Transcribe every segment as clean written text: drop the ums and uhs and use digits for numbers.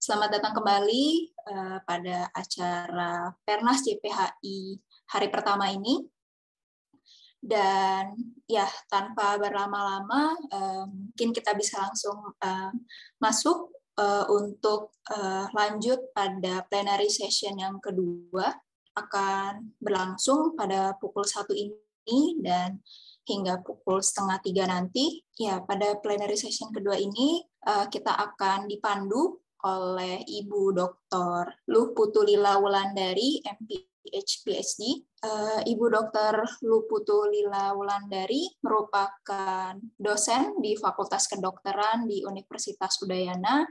Selamat datang kembali pada acara Pernas JPHI hari pertama ini. Dan ya, tanpa berlama-lama, mungkin kita bisa langsung masuk untuk lanjut pada plenary session yang kedua. Akan berlangsung pada pukul 1 ini dan hingga pukul 2:30 nanti. Ya, pada plenary session kedua ini kita akan dipandu oleh Ibu Dr. Luputu Lila Wulandari, MPH PhD. Ibu Dr. Luputu Lila Wulandari merupakan dosen di Fakultas Kedokteran di Universitas Udayana,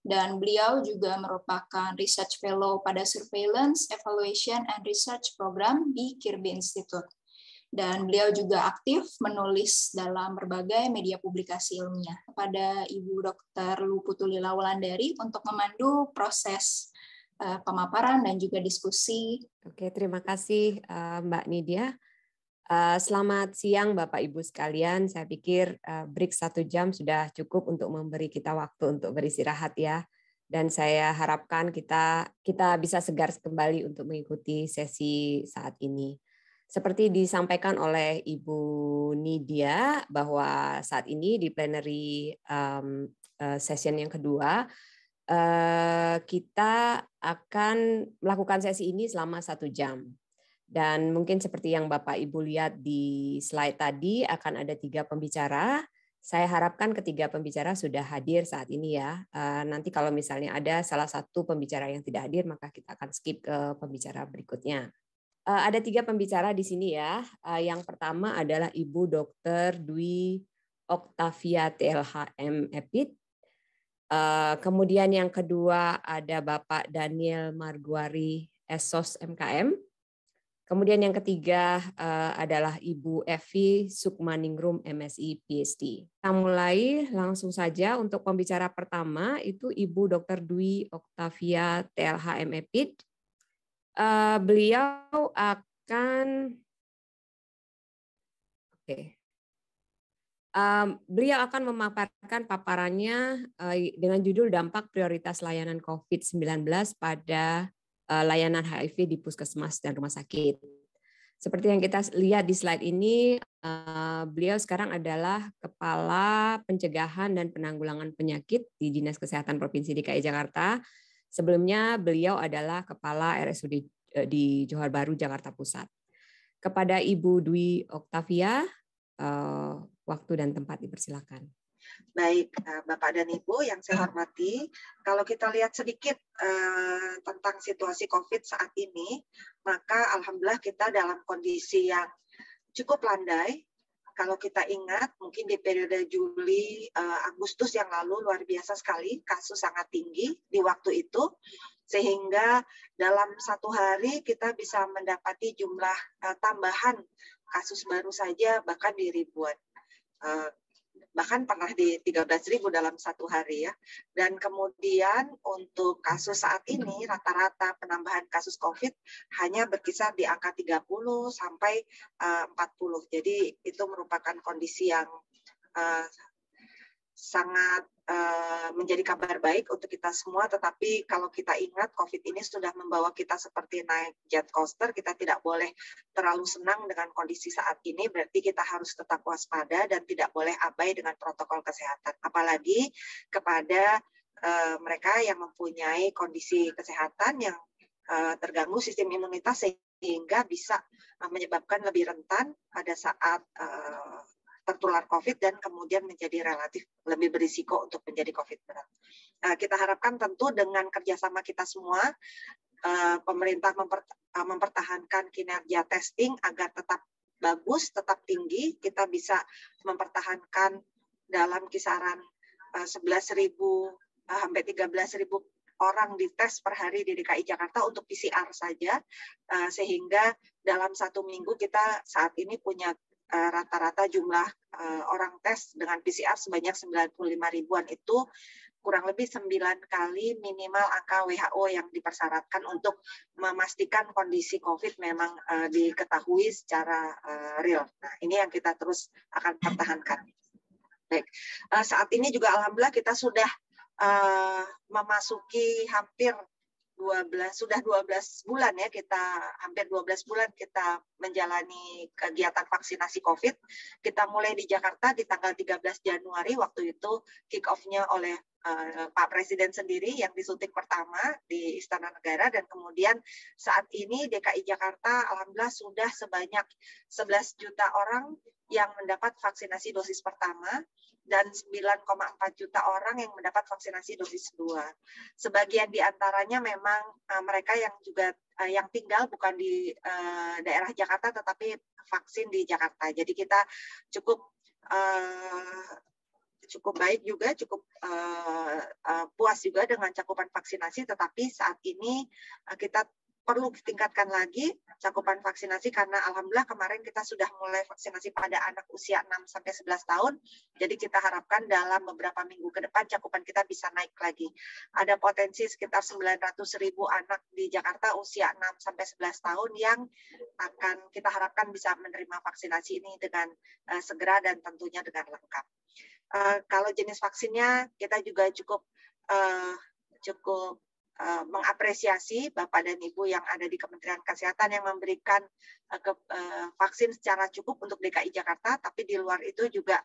dan beliau juga merupakan Research Fellow pada Surveillance, Evaluation, and Research Program di Kirby Institute. Dan beliau juga aktif menulis dalam berbagai media publikasi ilmiah. Kepada Ibu Dr. Luputu Lila Wulandari untuk memandu proses pemaparan dan juga diskusi. Oke, terima kasih Mbak Nidia. Selamat siang Bapak Ibu sekalian. Saya pikir break 1 jam sudah cukup untuk memberi kita waktu untuk beristirahat ya. Dan saya harapkan kita bisa segar kembali untuk mengikuti sesi saat ini. Seperti disampaikan oleh Ibu Nidia bahwa saat ini di plenary session yang kedua, kita akan melakukan sesi ini selama 1 jam. Dan mungkin seperti yang Bapak Ibu lihat di slide tadi, akan ada 3 pembicara. Saya harapkan ketiga pembicara sudah hadir saat ini ya. Nanti kalau misalnya ada salah satu pembicara yang tidak hadir, maka kita akan skip ke pembicara berikutnya. Ada 3 pembicara di sini ya. Yang pertama adalah Ibu Dr. Dwi Oktavia TLHM Epid. Kemudian yang kedua ada Bapak Daniel Marguari Esos MKM. Kemudian yang ketiga adalah Ibu Evi Sukmaningrum MSI PhD. Kita mulai langsung saja untuk pembicara pertama itu Ibu Dr. Dwi Oktavia TLHM Epid. Beliau akan beliau akan memaparkan paparannya dengan judul dampak prioritas layanan COVID-19 pada layanan HIV di puskesmas dan rumah sakit. Seperti yang kita lihat di slide ini, beliau sekarang adalah Kepala Pencegahan dan Penanggulangan Penyakit di Dinas Kesehatan Provinsi DKI Jakarta. Sebelumnya beliau adalah Kepala RSUD di Johar Baru, Jakarta Pusat. Kepada Ibu Dwi Oktavia, waktu dan tempat dipersilakan. Baik, Bapak dan Ibu yang saya hormati, kalau kita lihat sedikit tentang situasi COVID saat ini, maka alhamdulillah kita dalam kondisi yang cukup landai. Kalau kita ingat, mungkin di periode Juli, Agustus yang lalu luar biasa sekali, kasus sangat tinggi di waktu itu, sehingga dalam 1 hari kita bisa mendapati jumlah tambahan kasus baru saja bahkan di ribuan. Bahkan pernah di 13.000 dalam 1 hari ya. Dan kemudian untuk kasus saat ini, rata-rata penambahan kasus COVID hanya berkisar di angka 30 sampai 40. Jadi itu merupakan kondisi yang sangat menjadi kabar baik untuk kita semua, tetapi kalau kita ingat COVID ini sudah membawa kita seperti naik jet coaster, kita tidak boleh terlalu senang dengan kondisi saat ini, berarti kita harus tetap waspada dan tidak boleh abai dengan protokol kesehatan. Apalagi kepada mereka yang mempunyai kondisi kesehatan yang terganggu sistem imunitas sehingga bisa menyebabkan lebih rentan pada saat tertular COVID dan kemudian menjadi relatif lebih berisiko untuk menjadi COVID berat. Kita harapkan tentu dengan kerjasama kita semua, pemerintah mempertahankan kinerja testing agar tetap bagus, tetap tinggi, kita bisa mempertahankan dalam kisaran 11.000 sampai 13.000 orang dites per hari di DKI Jakarta untuk PCR saja, sehingga dalam 1 minggu kita saat ini punya rata-rata jumlah orang tes dengan PCR sebanyak 95 ribuan, itu kurang lebih 9 kali minimal angka WHO yang dipersyaratkan untuk memastikan kondisi COVID memang diketahui secara real. Nah, ini yang kita terus akan pertahankan. Baik, saat ini juga alhamdulillah kita sudah memasuki hampir 12 bulan ya, kita hampir 12 bulan kita menjalani kegiatan vaksinasi COVID. Kita mulai di Jakarta di tanggal 13 Januari, waktu itu kick off-nya oleh Pak Presiden sendiri yang disuntik pertama di Istana Negara, dan kemudian saat ini DKI Jakarta alhamdulillah sudah sebanyak 11 juta orang yang mendapat vaksinasi dosis pertama dan 9,4 juta orang yang mendapat vaksinasi dosis kedua. Sebagian di antaranya memang mereka yang juga yang tinggal bukan di daerah Jakarta tetapi vaksin di Jakarta. Jadi kita cukup baik juga, cukup puas juga dengan cakupan vaksinasi, tetapi saat ini kita perlu ditingkatkan lagi cakupan vaksinasi karena alhamdulillah kemarin kita sudah mulai vaksinasi pada anak usia 6-11 tahun. Jadi kita harapkan dalam beberapa minggu ke depan cakupan kita bisa naik lagi. Ada potensi sekitar 900.000 anak di Jakarta usia 6-11 tahun yang akan kita harapkan bisa menerima vaksinasi ini dengan segera dan tentunya dengan lengkap. Kalau jenis vaksinnya kita juga cukup mengapresiasi Bapak dan Ibu yang ada di Kementerian Kesehatan yang memberikan vaksin secara cukup untuk DKI Jakarta, tapi di luar itu juga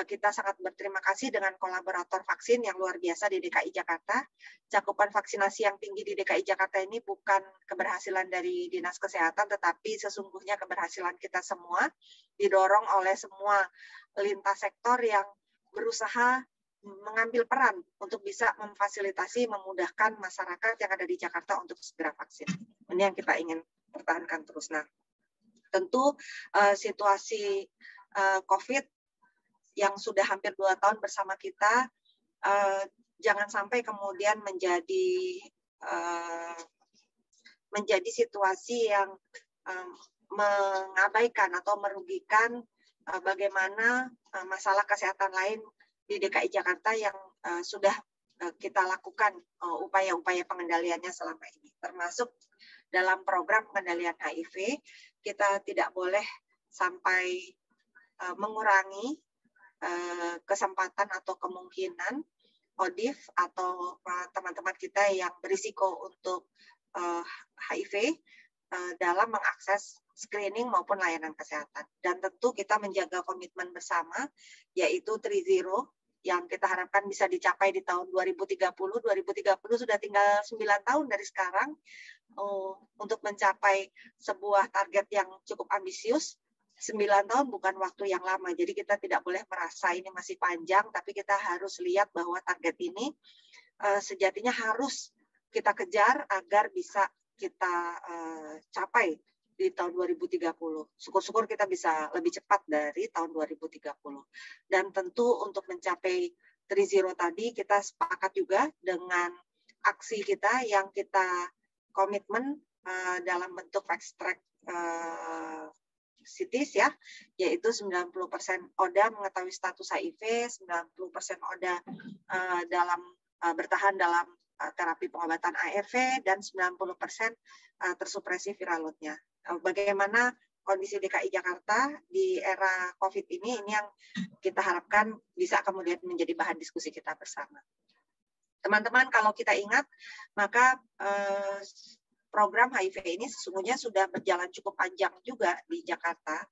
kita sangat berterima kasih dengan kolaborator vaksin yang luar biasa di DKI Jakarta. Cakupan vaksinasi yang tinggi di DKI Jakarta ini bukan keberhasilan dari Dinas Kesehatan, tetapi sesungguhnya keberhasilan kita semua, didorong oleh semua lintas sektor yang berusaha mengambil peran untuk bisa memfasilitasi, memudahkan masyarakat yang ada di Jakarta untuk segera vaksin. Ini yang kita ingin pertahankan terus. Nah, tentu situasi COVID yang sudah hampir 2 tahun bersama kita, jangan sampai kemudian menjadi situasi yang mengabaikan atau merugikan bagaimana masalah kesehatan lain di DKI Jakarta yang sudah kita lakukan upaya-upaya pengendaliannya selama ini. Termasuk dalam program pengendalian HIV, kita tidak boleh sampai mengurangi kesempatan atau kemungkinan ODIF atau teman-teman kita yang berisiko untuk HIV dalam mengakses screening maupun layanan kesehatan. Dan tentu kita menjaga komitmen bersama, yaitu 3-0, yang kita harapkan bisa dicapai di tahun 2030. 2030 sudah tinggal 9 tahun dari sekarang untuk mencapai sebuah target yang cukup ambisius. 9 tahun bukan waktu yang lama, jadi kita tidak boleh merasa ini masih panjang, tapi kita harus lihat bahwa target ini sejatinya harus kita kejar agar bisa kita capai di tahun 2030. Syukur-syukur kita bisa lebih cepat dari tahun 2030. Dan tentu untuk mencapai 3-0 tadi, kita sepakat juga dengan aksi kita yang kita komitmen dalam bentuk fast track cities ya, yaitu 90% ODA mengetahui status HIV, 90% ODA bertahan dalam terapi pengobatan ARV, dan 90% tersupresi viral load-nya. Bagaimana kondisi DKI Jakarta di era COVID ini yang kita harapkan bisa kemudian menjadi bahan diskusi kita bersama. Teman-teman, kalau kita ingat, maka program HIV ini sesungguhnya sudah berjalan cukup panjang juga di Jakarta.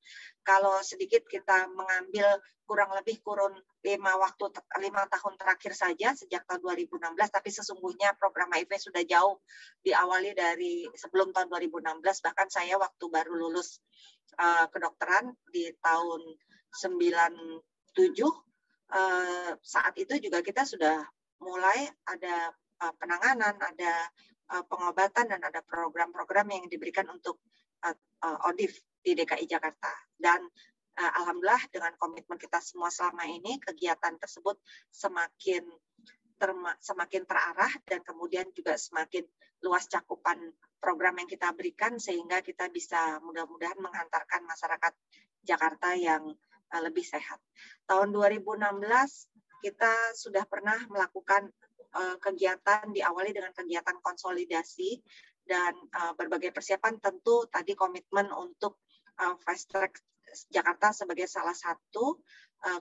Kalau sedikit kita mengambil kurang lebih 5 tahun terakhir saja sejak tahun 2016, tapi sesungguhnya program HIV sudah jauh diawali dari sebelum tahun 2016. Bahkan saya waktu baru lulus kedokteran di tahun 97, saat itu juga kita sudah mulai ada penanganan, ada pengobatan, dan ada program-program yang diberikan untuk ODIF di DKI Jakarta. Dan alhamdulillah dengan komitmen kita semua selama ini, kegiatan tersebut semakin terarah dan kemudian juga semakin luas cakupan program yang kita berikan, sehingga kita bisa mudah-mudahan menghantarkan masyarakat Jakarta yang lebih sehat. Tahun 2016 kita sudah pernah melakukan kegiatan, diawali dengan kegiatan konsolidasi dan berbagai persiapan. Tentu tadi komitmen untuk fast track Jakarta sebagai salah satu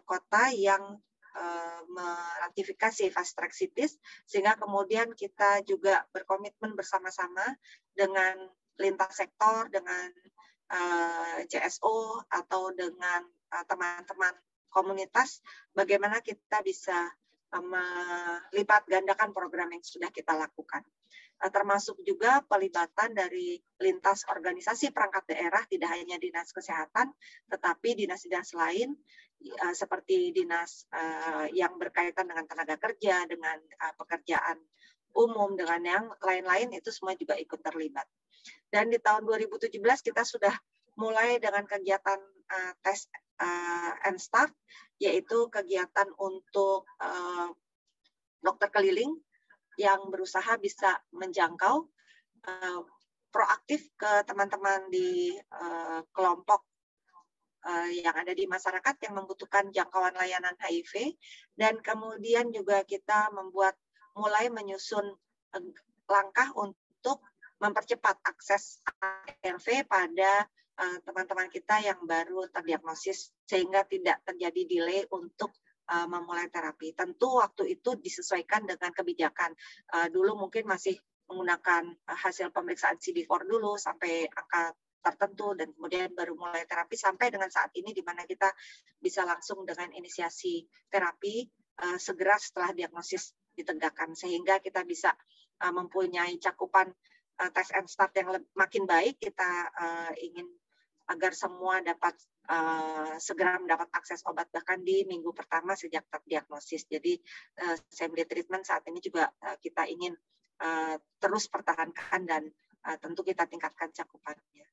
kota yang meratifikasi fast track cities, sehingga kemudian kita juga berkomitmen bersama-sama dengan lintas sektor, dengan CSO atau dengan teman-teman komunitas, bagaimana kita bisa melipat gandakan program yang sudah kita lakukan. Termasuk juga pelibatan dari lintas organisasi perangkat daerah, tidak hanya dinas kesehatan, tetapi dinas-dinas lain seperti dinas yang berkaitan dengan tenaga kerja, dengan pekerjaan umum, dengan yang lain-lain, itu semua juga ikut terlibat. Dan di tahun 2017 kita sudah mulai dengan kegiatan tes and start, yaitu kegiatan untuk dokter keliling yang berusaha bisa menjangkau proaktif ke teman-teman di kelompok yang ada di masyarakat yang membutuhkan jangkauan layanan HIV, dan kemudian juga kita mulai menyusun langkah untuk mempercepat akses ARV pada teman-teman kita yang baru terdiagnosis, sehingga tidak terjadi delay untuk memulai terapi. Tentu waktu itu disesuaikan dengan kebijakan. Dulu mungkin masih menggunakan hasil pemeriksaan CD4 dulu sampai angka tertentu, dan kemudian baru mulai terapi sampai dengan saat ini di mana kita bisa langsung dengan inisiasi terapi segera setelah diagnosis ditegakkan, sehingga kita bisa mempunyai cakupan tes and start yang makin baik. Kita ingin agar semua dapat segera mendapat akses obat bahkan di minggu pertama sejak terdiagnosis. Jadi same day treatment saat ini juga kita ingin terus pertahankan dan tentu kita tingkatkan cakupannya.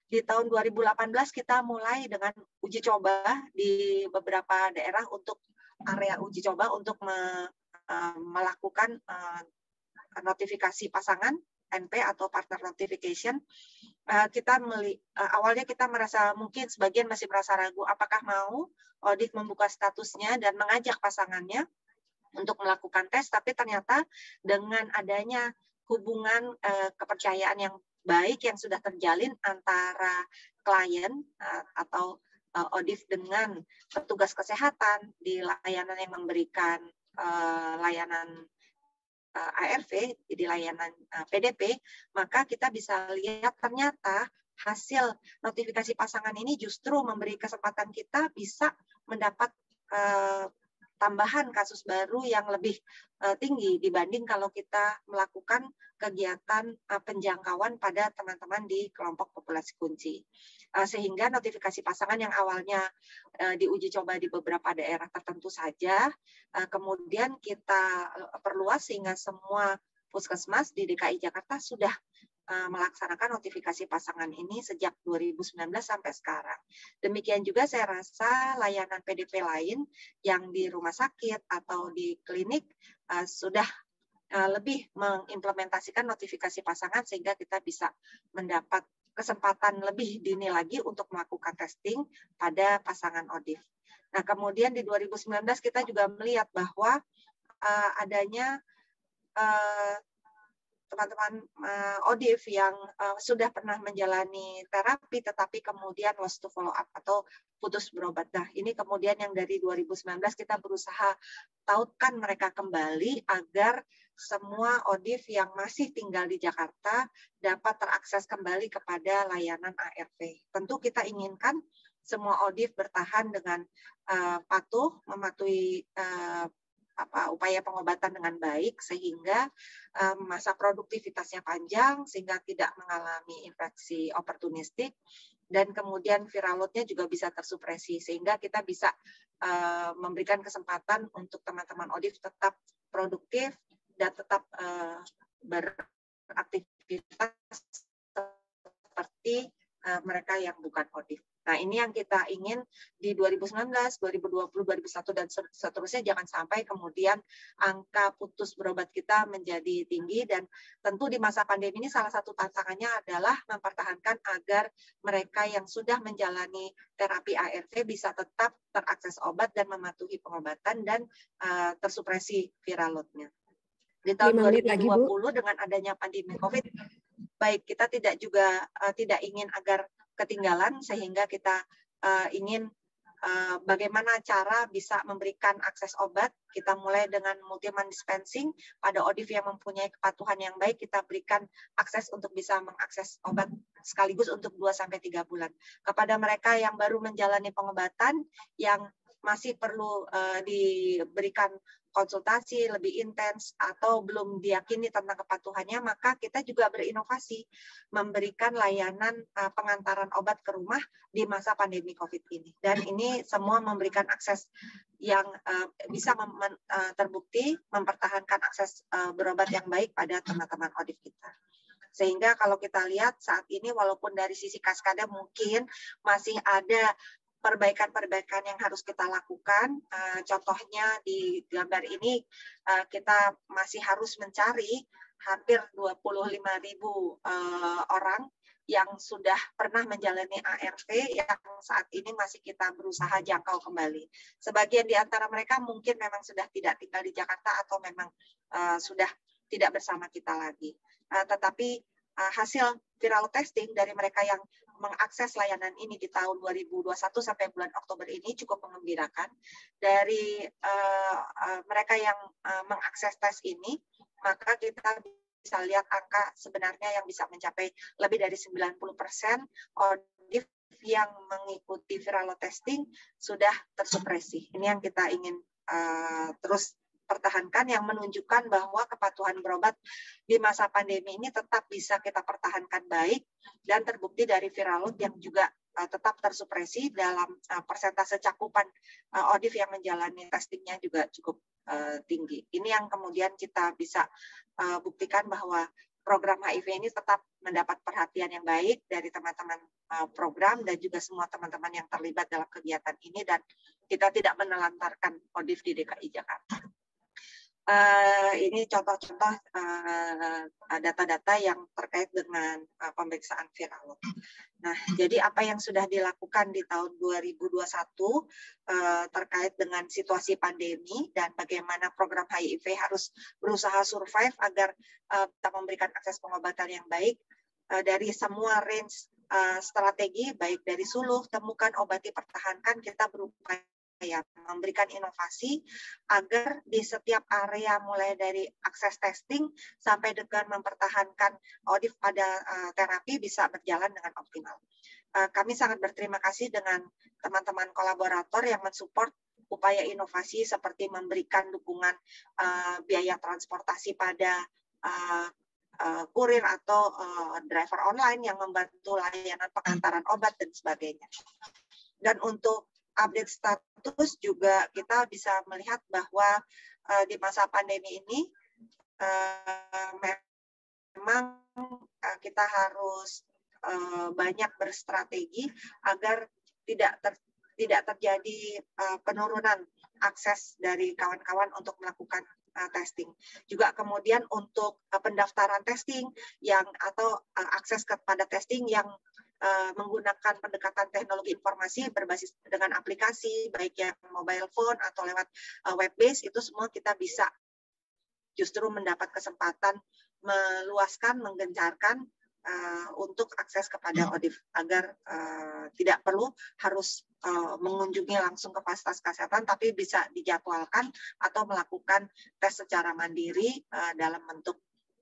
Di tahun 2018 kita mulai dengan uji coba di beberapa daerah untuk area uji coba untuk melakukan notifikasi pasangan NP atau partner notification. Awalnya kita merasa, mungkin sebagian masih merasa ragu apakah mau ODIF membuka statusnya dan mengajak pasangannya untuk melakukan tes, tapi ternyata dengan adanya hubungan kepercayaan yang baik yang sudah terjalin antara klien atau ODIF dengan petugas kesehatan di layanan yang memberikan layanan ARV, di layanan PDP, maka kita bisa lihat ternyata hasil notifikasi pasangan ini justru memberi kesempatan kita bisa mendapat tambahan kasus baru yang lebih tinggi dibanding kalau kita melakukan kegiatan penjangkauan pada teman-teman di kelompok populasi kunci. Sehingga notifikasi pasangan yang awalnya diuji coba di beberapa daerah tertentu saja, kemudian kita perluas sehingga semua puskesmas di DKI Jakarta sudah melaksanakan notifikasi pasangan ini sejak 2019 sampai sekarang. Demikian juga saya rasa layanan PDP lain yang di rumah sakit atau di klinik sudah lebih mengimplementasikan notifikasi pasangan sehingga kita bisa mendapat kesempatan lebih dini lagi untuk melakukan testing pada pasangan ODIF. Nah, kemudian di 2019 kita juga melihat bahwa adanya teman-teman ODIF yang sudah pernah menjalani terapi tetapi kemudian lost to follow up atau putus berobat. Nah, ini kemudian yang dari 2019 kita berusaha tautkan mereka kembali agar semua ODIF yang masih tinggal di Jakarta dapat terakses kembali kepada layanan ARV. Tentu kita inginkan semua ODIF bertahan dengan patuh, mematuhi upaya pengobatan dengan baik sehingga masa produktivitasnya panjang sehingga tidak mengalami infeksi oportunistik, dan kemudian viral load-nya juga bisa tersupresi sehingga kita bisa memberikan kesempatan untuk teman-teman ODIF tetap produktif dan tetap beraktivitas seperti mereka yang bukan ODIF. Nah, ini yang kita ingin di 2019, 2020, 2021, dan seterusnya jangan sampai kemudian angka putus berobat kita menjadi tinggi, dan tentu di masa pandemi ini salah satu tantangannya adalah mempertahankan agar mereka yang sudah menjalani terapi ARV bisa tetap terakses obat dan mematuhi pengobatan dan tersupresi viral load-nya. Di tahun 2020 dengan adanya pandemi COVID, baik kita tidak ingin agar ketinggalan sehingga kita ingin bagaimana cara bisa memberikan akses obat. Kita mulai dengan multi-month dispensing. Pada ODIF yang mempunyai kepatuhan yang baik, kita berikan akses untuk bisa mengakses obat sekaligus untuk 2-3 bulan. Kepada mereka yang baru menjalani pengobatan, yang masih perlu diberikan konsultasi lebih intens atau belum diyakini tentang kepatuhannya, maka kita juga berinovasi memberikan layanan pengantaran obat ke rumah di masa pandemi COVID ini. Dan ini semua memberikan akses yang bisa terbukti mempertahankan akses berobat yang baik pada teman-teman ODIF kita. Sehingga kalau kita lihat saat ini walaupun dari sisi Kaskada mungkin masih ada perbaikan-perbaikan yang harus kita lakukan. Contohnya di gambar ini kita masih harus mencari hampir 25.000 orang yang sudah pernah menjalani ART yang saat ini masih kita berusaha jangkau kembali. Sebagian di antara mereka mungkin memang sudah tidak tinggal di Jakarta atau memang sudah tidak bersama kita lagi. Tetapi hasil viral testing dari mereka yang mengakses layanan ini di tahun 2021 sampai bulan Oktober ini cukup mengembirakan. Dari mereka yang mengakses tes ini, maka kita bisa lihat angka sebenarnya yang bisa mencapai lebih dari 90% ODIF yang mengikuti viral testing sudah tersupresi. Ini yang kita ingin terus pertahankan, yang menunjukkan bahwa kepatuhan berobat di masa pandemi ini tetap bisa kita pertahankan baik dan terbukti dari viral load yang juga tetap tersupresi dalam persentase cakupan ODIF yang menjalani testingnya juga cukup tinggi. Ini yang kemudian kita bisa buktikan bahwa program HIV ini tetap mendapat perhatian yang baik dari teman-teman program dan juga semua teman-teman yang terlibat dalam kegiatan ini, dan kita tidak menelantarkan ODIF di DKI Jakarta. Ini contoh-contoh data-data yang terkait dengan pemeriksaan viral load. Nah, jadi apa yang sudah dilakukan di tahun 2021 terkait dengan situasi pandemi dan bagaimana program HIV harus berusaha survive agar kita memberikan akses pengobatan yang baik dari semua range strategi, baik dari suluh, temukan, obati, pertahankan, kita berupaya memberikan inovasi agar di setiap area mulai dari akses testing sampai dengan mempertahankan ODIF pada terapi bisa berjalan dengan optimal. Kami sangat berterima kasih dengan teman-teman kolaborator yang mensupport upaya inovasi seperti memberikan dukungan biaya transportasi pada kurir atau driver online yang membantu layanan pengantaran obat dan sebagainya. Dan untuk update status juga kita bisa melihat bahwa di masa pandemi ini memang kita harus banyak berstrategi agar tidak terjadi penurunan akses dari kawan-kawan untuk melakukan testing. Juga kemudian untuk pendaftaran testing atau akses kepada testing yang menggunakan pendekatan teknologi informasi berbasis dengan aplikasi, baik yang mobile phone atau lewat web base, itu semua kita bisa justru mendapat kesempatan meluaskan, menggencarkan untuk akses kepada ODIF agar tidak perlu harus mengunjungi langsung ke fasilitas kesehatan, tapi bisa dijadwalkan atau melakukan tes secara mandiri dalam bentuk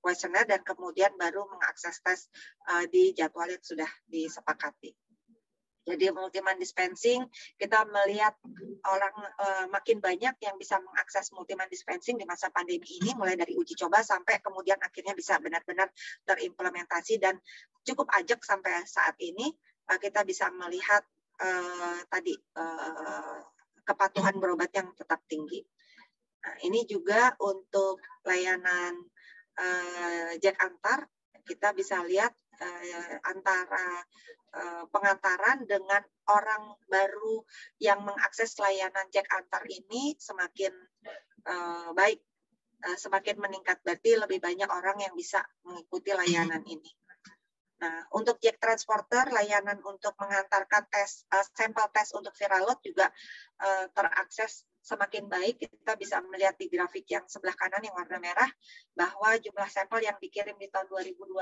kuesioner dan kemudian baru mengakses tes di jadwal yang sudah disepakati. Jadi multi-month dispensing, kita melihat orang makin banyak yang bisa mengakses multi-month dispensing di masa pandemi ini, mulai dari uji coba sampai kemudian akhirnya bisa benar-benar terimplementasi dan cukup ajak sampai saat ini. Kita bisa melihat kepatuhan berobat yang tetap tinggi. Nah, ini juga untuk layanan Jack Antar, kita bisa lihat antara pengantaran dengan orang baru yang mengakses layanan Jack Antar ini semakin baik, semakin meningkat, berarti lebih banyak orang yang bisa mengikuti layanan ini. Nah, untuk Jack Transporter, layanan untuk mengantarkan sampel tes untuk viral load juga terakses semakin baik. Kita bisa melihat di grafik yang sebelah kanan yang warna merah bahwa jumlah sampel yang dikirim di tahun 2021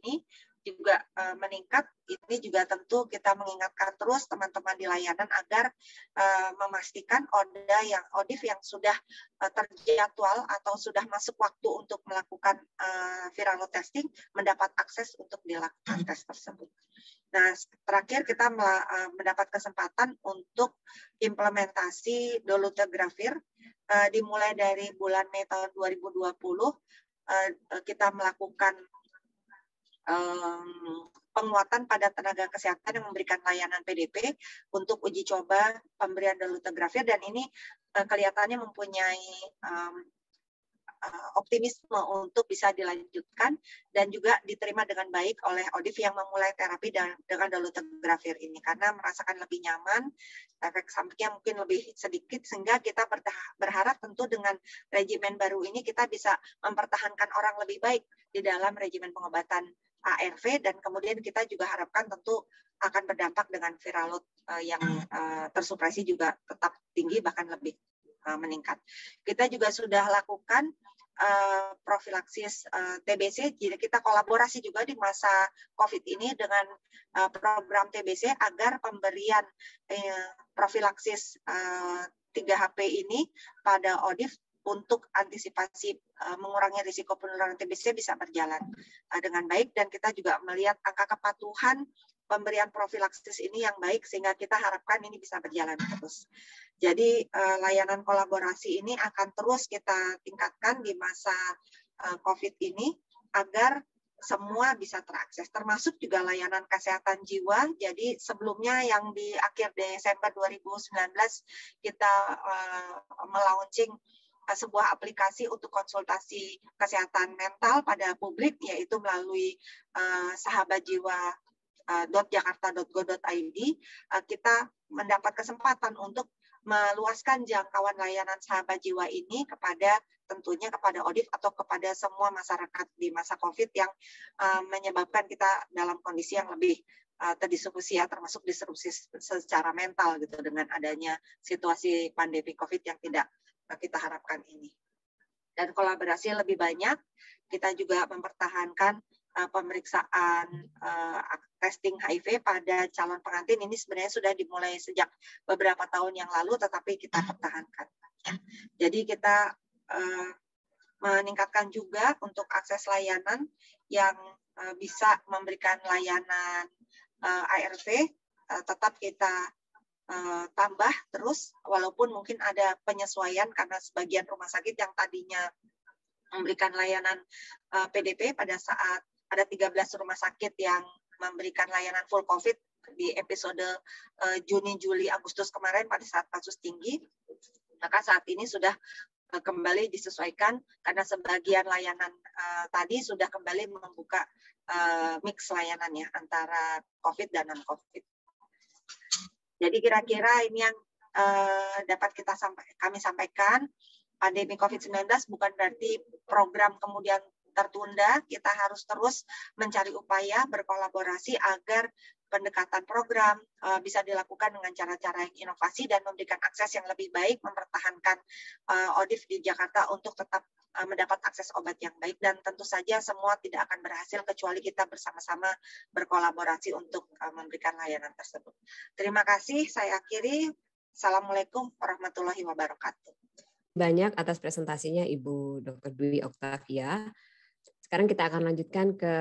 ini juga meningkat, ini juga tentu kita mengingatkan terus teman-teman di layanan agar memastikan ODIF yang sudah terjadwal atau sudah masuk waktu untuk melakukan viral load testing mendapat akses untuk dilakukan tes tersebut. Nah, terakhir kita mendapat kesempatan untuk implementasi dolutegravir dimulai dari bulan Mei tahun 2020 kita melakukan penguatan pada tenaga kesehatan yang memberikan layanan PDP untuk uji coba pemberian dolutegravir, dan ini kelihatannya mempunyai optimisme untuk bisa dilanjutkan dan juga diterima dengan baik oleh ODIF yang memulai terapi dengan dolutegravir ini karena merasakan lebih nyaman, efek sampingnya mungkin lebih sedikit, sehingga kita berharap tentu dengan regimen baru ini kita bisa mempertahankan orang lebih baik di dalam regimen pengobatan ARV, dan kemudian kita juga harapkan tentu akan berdampak dengan viral load yang tersupresi juga tetap tinggi bahkan lebih meningkat. Kita juga sudah lakukan profilaksis TBC, jadi kita kolaborasi juga di masa COVID ini dengan program TBC agar pemberian profilaksis 3HP ini pada ODIF untuk antisipasi mengurangi risiko penularan TBC bisa berjalan dengan baik, dan kita juga melihat angka kepatuhan pemberian profilaksis ini yang baik sehingga kita harapkan ini bisa berjalan terus. Jadi layanan kolaborasi ini akan terus kita tingkatkan di masa COVID ini agar semua bisa terakses, termasuk juga layanan kesehatan jiwa. Jadi sebelumnya yang di akhir Desember 2019 kita melaunching sebuah aplikasi untuk konsultasi kesehatan mental pada publik, yaitu melalui sahabatjiwa.jakarta.go.id. Kita mendapat kesempatan untuk meluaskan jangkauan layanan sahabat jiwa ini tentunya kepada ODIF atau kepada semua masyarakat di masa COVID yang menyebabkan kita dalam kondisi yang lebih terdistribusi, ya, termasuk disrupsi secara mental gitu dengan adanya situasi pandemi COVID yang tidak kita harapkan ini. Dan kolaborasi lebih banyak, kita juga mempertahankan pemeriksaan testing HIV pada calon pengantin. Ini sebenarnya sudah dimulai sejak beberapa tahun yang lalu, tetapi kita pertahankan. Jadi kita meningkatkan juga untuk akses layanan yang bisa memberikan layanan ARV, tetap kita tambah terus, walaupun mungkin ada penyesuaian karena sebagian rumah sakit yang tadinya memberikan layanan PDP pada saat ada 13 rumah sakit yang memberikan layanan full COVID di episode Juni, Juli, Agustus kemarin pada saat kasus tinggi, maka saat ini sudah kembali disesuaikan karena sebagian layanan tadi sudah kembali membuka mix layanannya antara COVID dan non-COVID. Jadi kira-kira ini yang dapat kami sampaikan. Pandemi COVID-19 bukan berarti program kemudian tertunda. Kita harus terus mencari upaya berkolaborasi agar pendekatan program bisa dilakukan dengan cara-cara yang inovasi dan memberikan akses yang lebih baik, mempertahankan ODIF di Jakarta untuk tetap mendapat akses obat yang baik, dan tentu saja semua tidak akan berhasil kecuali kita bersama-sama berkolaborasi untuk memberikan layanan tersebut. Terima kasih, saya akhiri. Assalamualaikum warahmatullahi wabarakatuh. Banyak atas presentasinya Ibu Dr. Dwi Oktavia. Sekarang kita akan lanjutkan ke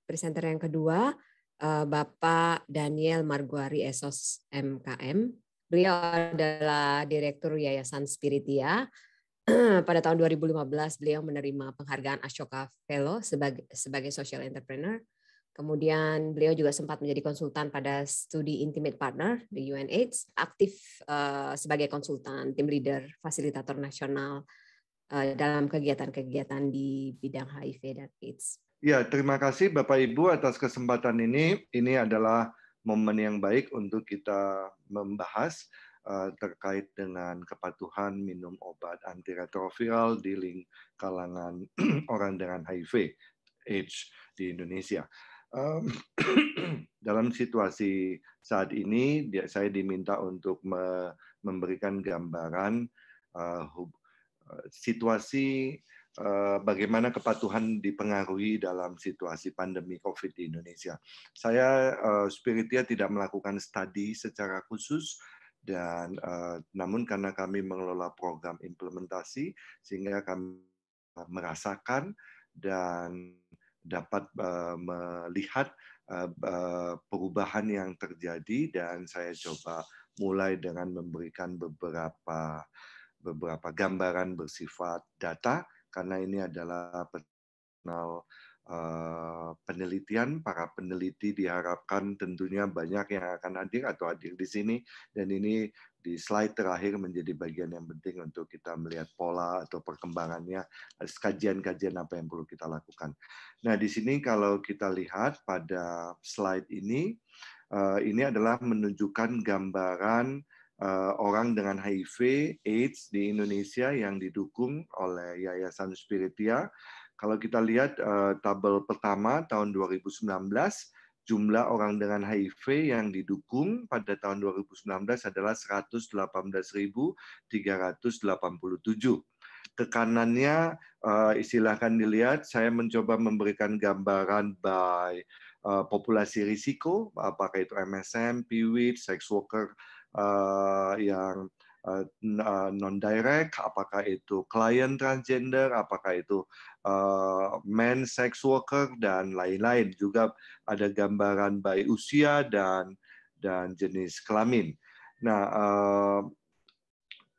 presenter yang kedua, Bapak Daniel Marguari SOS MKM. Beliau adalah Direktur Yayasan Spiritia. Pada tahun 2015 beliau menerima penghargaan Ashoka Fellow sebagai social entrepreneur. Kemudian beliau juga sempat menjadi konsultan pada studi Intimate Partner di UNAIDS, aktif sebagai konsultan, tim leader, fasilitator nasional dalam kegiatan-kegiatan di bidang HIV dan AIDS. Ya, terima kasih Bapak Ibu atas kesempatan ini. Ini adalah momen yang baik untuk kita membahas terkait dengan kepatuhan minum obat antiretroviral di kalangan orang dengan HIV AIDS di Indonesia. Dalam situasi saat ini, saya diminta untuk memberikan gambaran situasi bagaimana kepatuhan dipengaruhi dalam situasi pandemi COVID di Indonesia. Saya Spiritia tidak melakukan studi secara khusus, dan namun karena kami mengelola program implementasi, sehingga kami merasakan dan dapat melihat perubahan yang terjadi, dan saya coba mulai dengan memberikan beberapa gambaran bersifat data, karena ini adalah personal penelitian. Para peneliti diharapkan tentunya banyak yang akan hadir atau hadir di sini, dan ini di slide terakhir menjadi bagian yang penting untuk kita melihat pola atau perkembangannya, kajian-kajian apa yang perlu kita lakukan. Nah, di sini kalau kita lihat pada slide ini adalah menunjukkan gambaran orang dengan HIV/AIDS di Indonesia yang didukung oleh Yayasan Spiritia. Kalau kita lihat tabel pertama tahun 2019, jumlah orang dengan HIV yang didukung pada tahun 2019 adalah 118.387. Tekanannya istilahkan dilihat, saya mencoba memberikan gambaran by populasi risiko, apakah itu MSM, PWID, sex worker yang non-direct, apakah itu klien transgender, apakah itu men sex worker, dan lain-lain. Juga ada gambaran by usia dan jenis kelamin. Nah,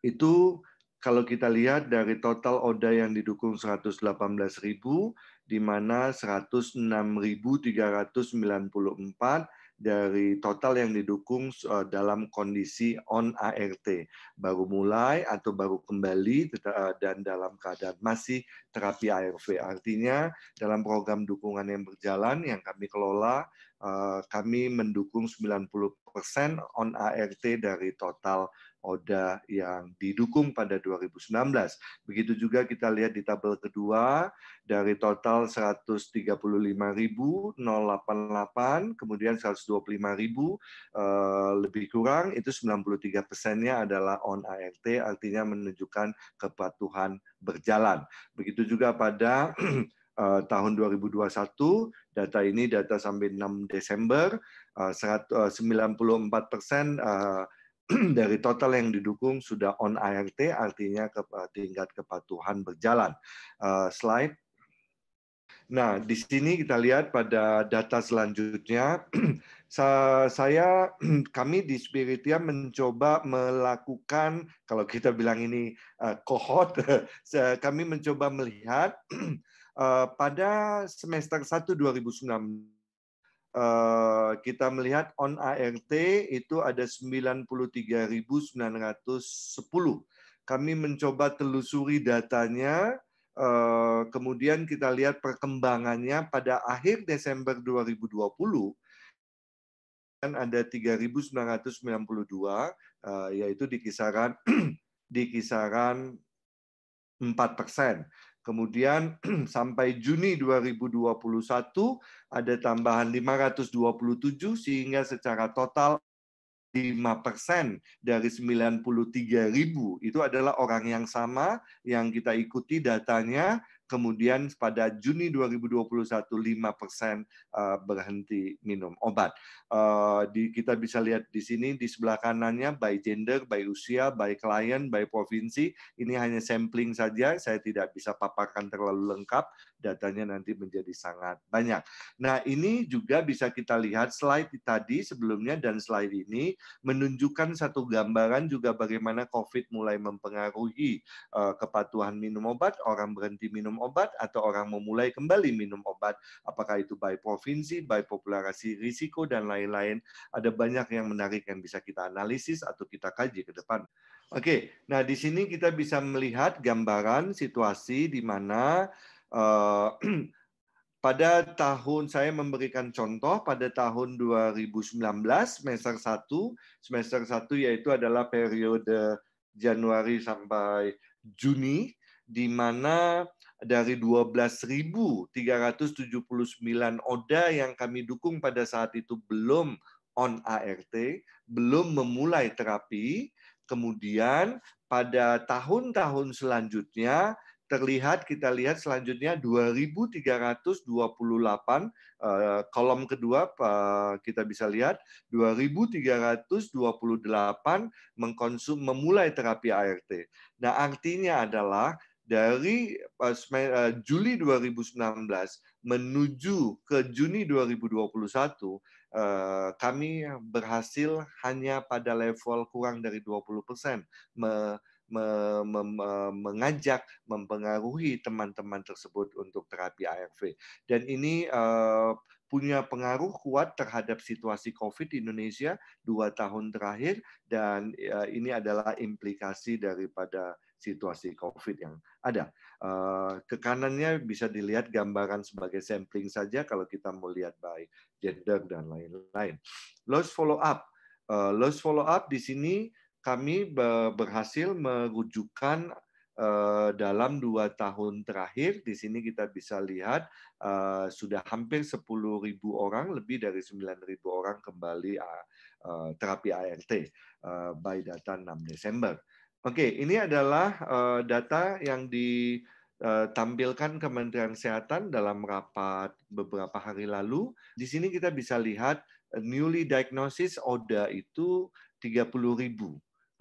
itu kalau kita lihat dari total ODA yang didukung 118.000, di mana 106.394 dari total yang didukung dalam kondisi on ART, baru mulai atau baru kembali dan dalam keadaan masih terapi ARV. Artinya dalam program dukungan yang berjalan yang kami kelola, kami mendukung 90% on ART dari total ODA yang didukung pada 2019. Begitu juga kita lihat di tabel kedua, dari total 135.088, kemudian 125.000 lebih kurang, itu 93%-nya adalah on ART, artinya menunjukkan kepatuhan berjalan. Begitu juga pada tahun 2021, data ini data sampai 6 Desember, 94% dari total yang didukung sudah on ART, artinya tingkat kepatuhan berjalan. Slide. Nah, di sini kita lihat pada data selanjutnya, kami di Spiritia mencoba melakukan, kalau kita bilang ini cohort, kami mencoba melihat pada semester 1 2019, kita melihat on ART itu ada 93.910. Kami mencoba telusuri datanya, kemudian kita lihat perkembangannya pada akhir Desember 2020, dan ada 3.992, yaitu di kisaran 4%. Kemudian sampai Juni 2021 ada tambahan 527, sehingga secara total 5% dari 93.000 itu adalah orang yang sama yang kita ikuti datanya. Kemudian pada Juni 2021 5% berhenti minum obat. Kita bisa lihat di sini di sebelah kanannya by gender, by usia, by klien, by provinsi. Ini hanya sampling saja, saya tidak bisa paparkan terlalu lengkap. Datanya nanti menjadi sangat banyak. Nah, ini juga bisa kita lihat slide tadi sebelumnya dan slide ini menunjukkan satu gambaran juga bagaimana COVID mulai mempengaruhi kepatuhan minum obat, orang berhenti minum obat, atau orang memulai kembali minum obat, apakah itu by provinsi, by populasi risiko, dan lain-lain. Ada banyak yang menarik yang bisa kita analisis atau kita kaji ke depan. Oke, nah di sini kita bisa melihat gambaran situasi di mana pada tahun, saya memberikan contoh, pada tahun 2019, semester 1 yaitu adalah periode Januari sampai Juni, di mana dari 12.379 ODA yang kami dukung pada saat itu belum on ART, belum memulai terapi. Kemudian pada tahun-tahun selanjutnya, terlihat, kita lihat selanjutnya 2.328, kolom kedua kita bisa lihat 2.328 memulai terapi ART. Nah, artinya adalah dari Juli 2019 menuju ke Juni 2021, kami berhasil hanya pada level kurang dari 20% mengajak, mempengaruhi teman-teman tersebut untuk terapi ARV. Dan ini punya pengaruh kuat terhadap situasi COVID di Indonesia 2 tahun terakhir, dan ini adalah implikasi daripada situasi COVID yang ada. Ke kanannya bisa dilihat gambaran sebagai sampling saja kalau kita mau lihat by gender dan lain-lain. Loss follow up. Loss follow up di sini kami berhasil merujukkan dalam 2 tahun terakhir. Di sini kita bisa lihat sudah hampir 10.000 orang, lebih dari 9.000 orang kembali terapi ART by data 6 Desember. Oke, ini adalah data yang ditampilkan Kementerian Kesehatan dalam rapat beberapa hari lalu. Di sini kita bisa lihat newly diagnosis ODA itu 30.000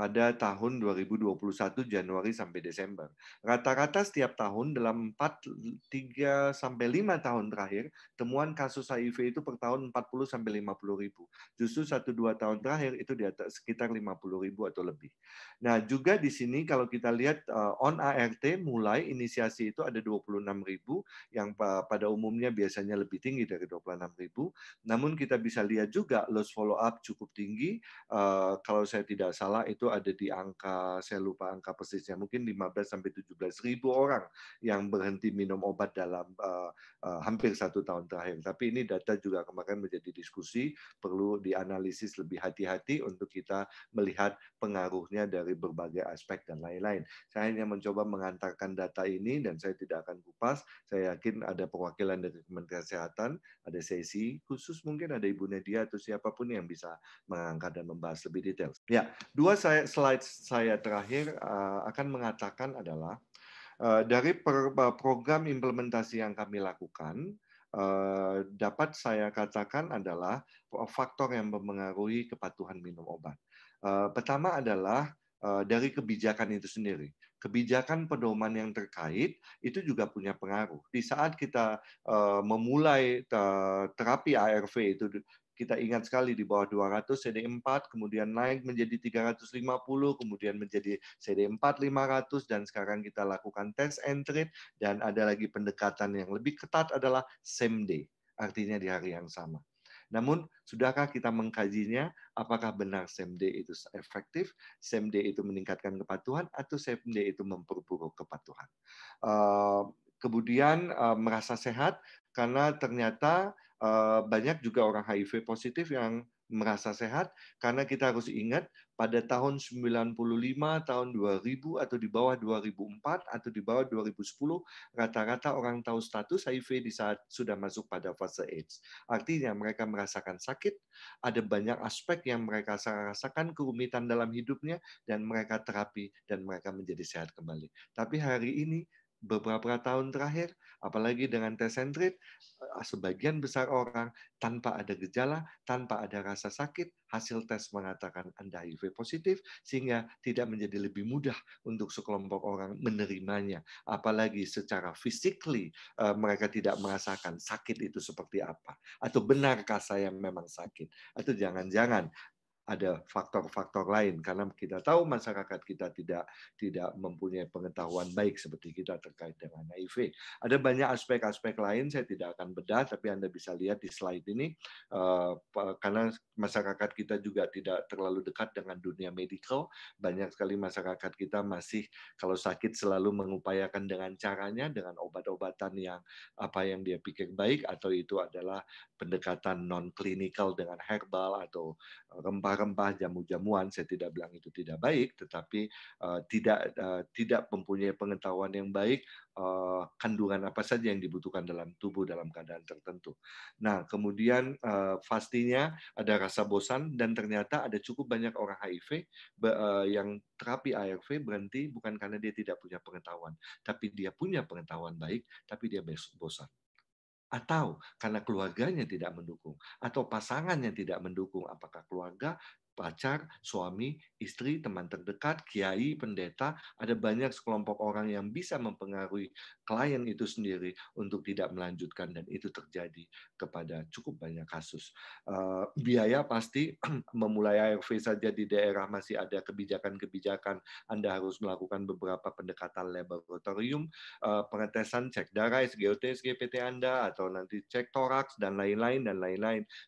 pada tahun 2021 Januari sampai Desember. Rata-rata setiap tahun dalam 3 sampai 5 tahun terakhir, temuan kasus HIV itu per tahun 40 sampai 50.000. Justru 1-2 tahun terakhir itu di atas sekitar 50.000 atau lebih. Nah, juga di sini kalau kita lihat on ART mulai inisiasi itu ada 26.000 yang pada umumnya biasanya lebih tinggi dari 26.000. Namun kita bisa lihat juga loss follow up cukup tinggi. Kalau saya tidak salah itu ada di angka, saya lupa angka persisnya, mungkin 15 sampai 17.000 orang yang berhenti minum obat dalam hampir 1 tahun terakhir. Tapi ini data juga kemarin menjadi diskusi, perlu dianalisis lebih hati-hati untuk kita melihat pengaruhnya dari berbagai aspek dan lain-lain. Saya hanya mencoba mengantarkan data ini dan saya tidak akan kupas. Saya yakin ada perwakilan dari Kementerian Kesehatan, ada sesi khusus, mungkin ada Ibu Nadia atau siapapun yang bisa mengangkat dan membahas lebih detail. Ya, 2 slide saya terakhir akan mengatakan adalah dari program implementasi yang kami lakukan, dapat saya katakan adalah faktor yang mempengaruhi kepatuhan minum obat. Pertama adalah dari kebijakan itu sendiri. Kebijakan pedoman yang terkait itu juga punya pengaruh. Di saat kita memulai terapi ARV itu, kita ingat sekali di bawah 200 CD4, kemudian naik menjadi 350, kemudian menjadi CD4 500, dan sekarang kita lakukan test and treat, dan ada lagi pendekatan yang lebih ketat adalah same day, artinya di hari yang sama. Namun, sudahkah kita mengkajinya? Apakah benar same day itu efektif, same day itu meningkatkan kepatuhan, atau same day itu memperburuk kepatuhan? Kemudian merasa sehat, karena ternyata banyak juga orang HIV positif yang merasa sehat, karena kita harus ingat pada tahun 95, tahun 2000, atau di bawah 2004, atau di bawah 2010, rata-rata orang tahu status HIV di saat sudah masuk pada fase AIDS. Artinya mereka merasakan sakit, ada banyak aspek yang mereka rasakan, kerumitan dalam hidupnya, dan mereka terapi, dan mereka menjadi sehat kembali. Tapi hari ini, beberapa tahun terakhir, apalagi dengan test and treat, sebagian besar orang tanpa ada gejala, tanpa ada rasa sakit, hasil tes mengatakan Anda HIV positif, sehingga tidak menjadi lebih mudah untuk sekelompok orang menerimanya. Apalagi secara physically mereka tidak merasakan sakit itu seperti apa. Atau benarkah saya memang sakit? Atau jangan-jangan ada faktor-faktor lain, karena kita tahu masyarakat kita tidak mempunyai pengetahuan baik seperti kita terkait dengan HIV. Ada banyak aspek-aspek lain, saya tidak akan bedah, tapi Anda bisa lihat di slide ini, karena masyarakat kita juga tidak terlalu dekat dengan dunia medical. Banyak sekali masyarakat kita masih kalau sakit selalu mengupayakan dengan caranya, dengan obat-obatan yang dia pikir baik, atau itu adalah pendekatan non-klinikal dengan herbal atau rempah rempah-rempah, jamu-jamuan, saya tidak bilang itu tidak baik, tetapi tidak mempunyai pengetahuan yang baik kandungan apa saja yang dibutuhkan dalam tubuh dalam keadaan tertentu. Nah, kemudian pastinya ada rasa bosan dan ternyata ada cukup banyak orang HIV yang terapi ARV berhenti bukan karena dia tidak punya pengetahuan, tapi dia punya pengetahuan baik, tapi dia bosan. Atau karena keluarganya tidak mendukung, atau pasangannya tidak mendukung, apakah keluarga, pacar, suami, istri, teman terdekat, kiai, pendeta, ada banyak sekelompok orang yang bisa mempengaruhi klien itu sendiri untuk tidak melanjutkan, dan itu terjadi kepada cukup banyak kasus. Biaya pasti memulai ARV saja di daerah masih ada kebijakan-kebijakan, Anda harus melakukan beberapa pendekatan laboratorium, pengetesan cek darah, SGOT, SGPT Anda, atau nanti cek toraks dan lain-lain